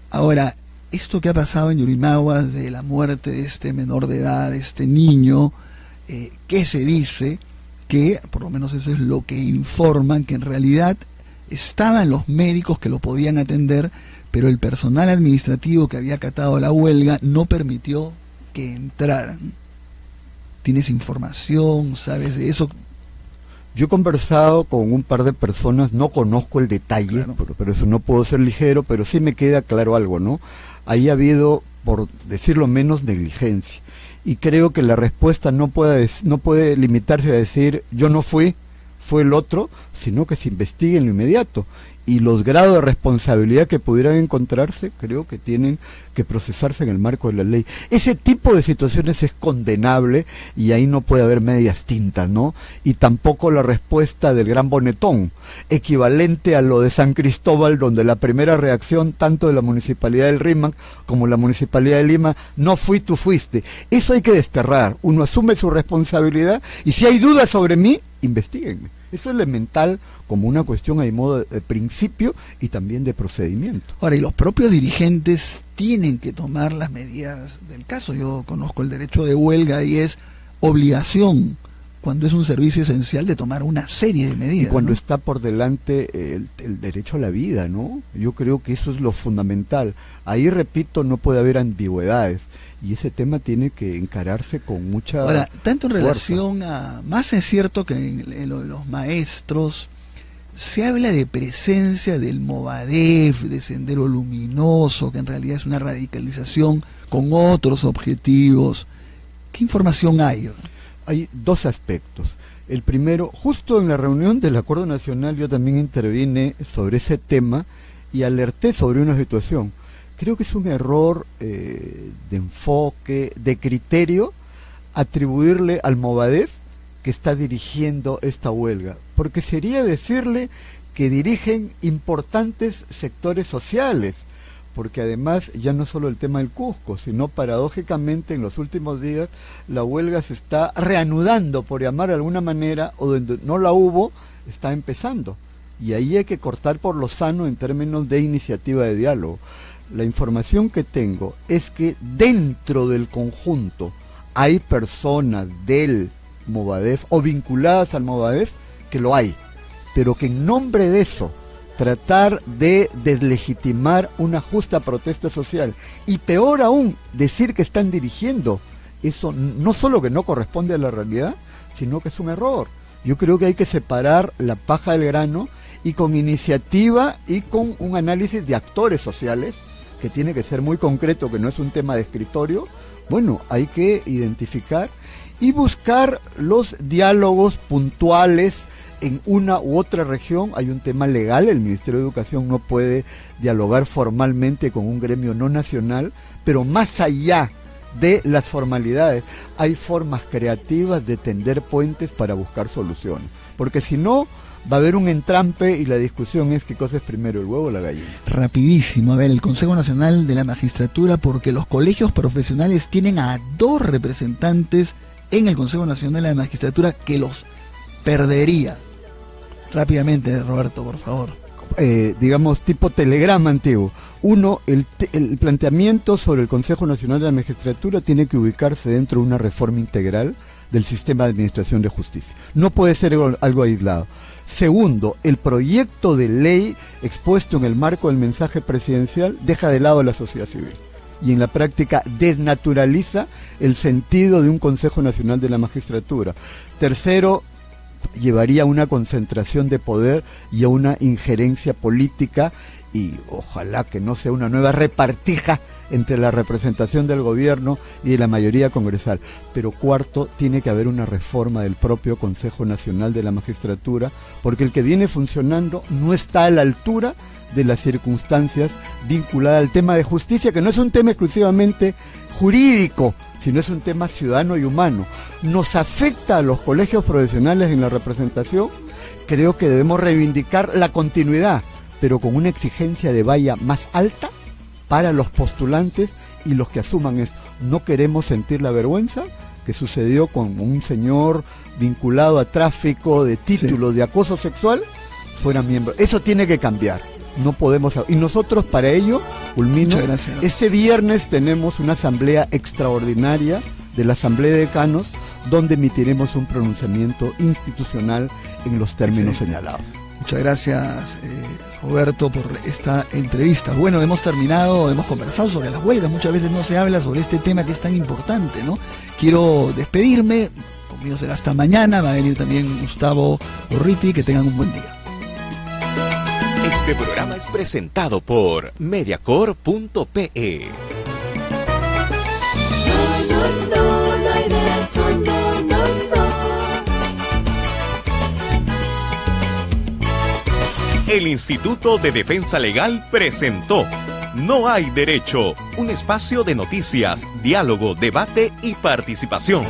Ahora, esto que ha pasado en Yurimaguas, de la muerte de este menor de edad, de este niño, ¿qué se dice? Que, por lo menos eso es lo que informan, que en realidad estaban los médicos que lo podían atender, pero el personal administrativo que había acatado la huelga no permitió que entraran. ¿Tienes información? ¿Sabes de eso? Yo he conversado con un par de personas, no conozco el detalle, claro, pero eso no puedo ser ligero, pero sí me queda claro algo, ¿no? Ahí ha habido, por decirlo menos, negligencia. Y creo que la respuesta no puede limitarse a decir, yo no fui, fue el otro, sino que se investigue en lo inmediato. Y los grados de responsabilidad que pudieran encontrarse, creo que tienen que procesarse en el marco de la ley. Ese tipo de situaciones es condenable, y ahí no puede haber medias tintas, ¿no? Y tampoco la respuesta del Gran Bonetón, equivalente a lo de San Cristóbal, donde la primera reacción, tanto de la Municipalidad del Rímac como la Municipalidad de Lima, no fui, tú fuiste. Eso hay que desterrar. Uno asume su responsabilidad, y si hay dudas sobre mí, investíguenme. Eso es elemental, como una cuestión a modo de principio y también de procedimiento. Ahora, y los propios dirigentes tienen que tomar las medidas del caso. Yo conozco el derecho de huelga y es obligación, cuando es un servicio esencial, de tomar una serie de medidas. Y cuando ¿no? está por delante el derecho a la vida, ¿no? Yo creo que eso es lo fundamental. Ahí, repito, no puede haber ambigüedades. Y ese tema tiene que encararse con mucha Ahora, tanto en fuerza. relación a... Más es cierto que en los maestros se habla de presencia del Movadef, de Sendero Luminoso, que en realidad es una radicalización con otros objetivos. ¿Qué información hay? Hay dos aspectos. El primero, justo en la reunión del Acuerdo Nacional yo también intervine sobre ese tema y alerté sobre una situación. Creo que es un error de enfoque, de criterio, atribuirle al Movadef que está dirigiendo esta huelga, porque sería decirle que dirigen importantes sectores sociales, porque además ya no solo el tema del Cusco, sino paradójicamente en los últimos días la huelga se está reanudando, por llamar de alguna manera, o donde no la hubo, está empezando, y ahí hay que cortar por lo sano en términos de iniciativa de diálogo. La información que tengo es que dentro del conjunto hay personas del Movadef o vinculadas al Movadef que lo hay, pero que en nombre de eso tratar de deslegitimar una justa protesta social y peor aún decir que están dirigiendo, eso no solo que no corresponde a la realidad, sino que es un error. Yo creo que hay que separar la paja del grano y con iniciativa y con un análisis de actores sociales que tiene que ser muy concreto, que no es un tema de escritorio. Bueno, hay que identificar y buscar los diálogos puntuales en una u otra región. Hay un tema legal, el Ministerio de Educación no puede dialogar formalmente con un gremio no nacional, pero más allá de las formalidades, hay formas creativas de tender puentes para buscar soluciones, porque si no, va a haber un entrampe y la discusión es qué cosa es primero, el huevo o la gallina. Rapidísimo, a ver, el Consejo Nacional de la Magistratura, porque los colegios profesionales tienen a 2 representantes en el Consejo Nacional de la Magistratura que los perdería. Rápidamente, Roberto, por favor. Digamos, tipo telegrama antiguo. Uno, el planteamiento sobre el Consejo Nacional de la Magistratura tiene que ubicarse dentro de una reforma integral del sistema de administración de justicia. No puede ser algo aislado. Segundo, el proyecto de ley expuesto en el marco del mensaje presidencial deja de lado a la sociedad civil y en la práctica desnaturaliza el sentido de un Consejo Nacional de la Magistratura. Tercero, llevaría a una concentración de poder y a una injerencia política, y ojalá que no sea una nueva repartija entre la representación del gobierno y de la mayoría congresal. Pero cuarto, tiene que haber una reforma del propio Consejo Nacional de la Magistratura, porque el que viene funcionando no está a la altura de las circunstancias vinculadas al tema de justicia, que no es un tema exclusivamente jurídico, sino es un tema ciudadano y humano. Nos afecta a los colegios profesionales en la representación. Creo que debemos reivindicar la continuidad, pero con una exigencia de valla más alta para los postulantes y los que asuman esto. No queremos sentir la vergüenza que sucedió con un señor vinculado a tráfico de títulos de acoso sexual, fuera miembro. Eso tiene que cambiar. No podemos, y nosotros para ello, culmino, este viernes tenemos una asamblea extraordinaria de la Asamblea de Decanos, donde emitiremos un pronunciamiento institucional en los términos señalados. Muchas gracias, Roberto, por esta entrevista. Bueno, hemos terminado, hemos conversado sobre las huelgas. Muchas veces no se habla sobre este tema que es tan importante, ¿no? Quiero despedirme, conmigo será hasta mañana, va a venir también Gustavo Urriti, que tengan un buen día. Este programa es presentado por Mediacorp.pe. El Instituto de Defensa Legal presentó No hay derecho, un espacio de noticias, diálogo, debate y participación.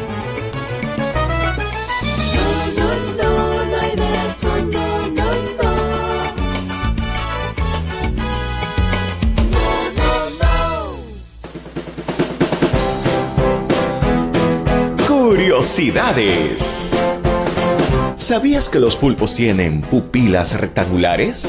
Curiosidades. ¿Sabías que los pulpos tienen pupilas rectangulares?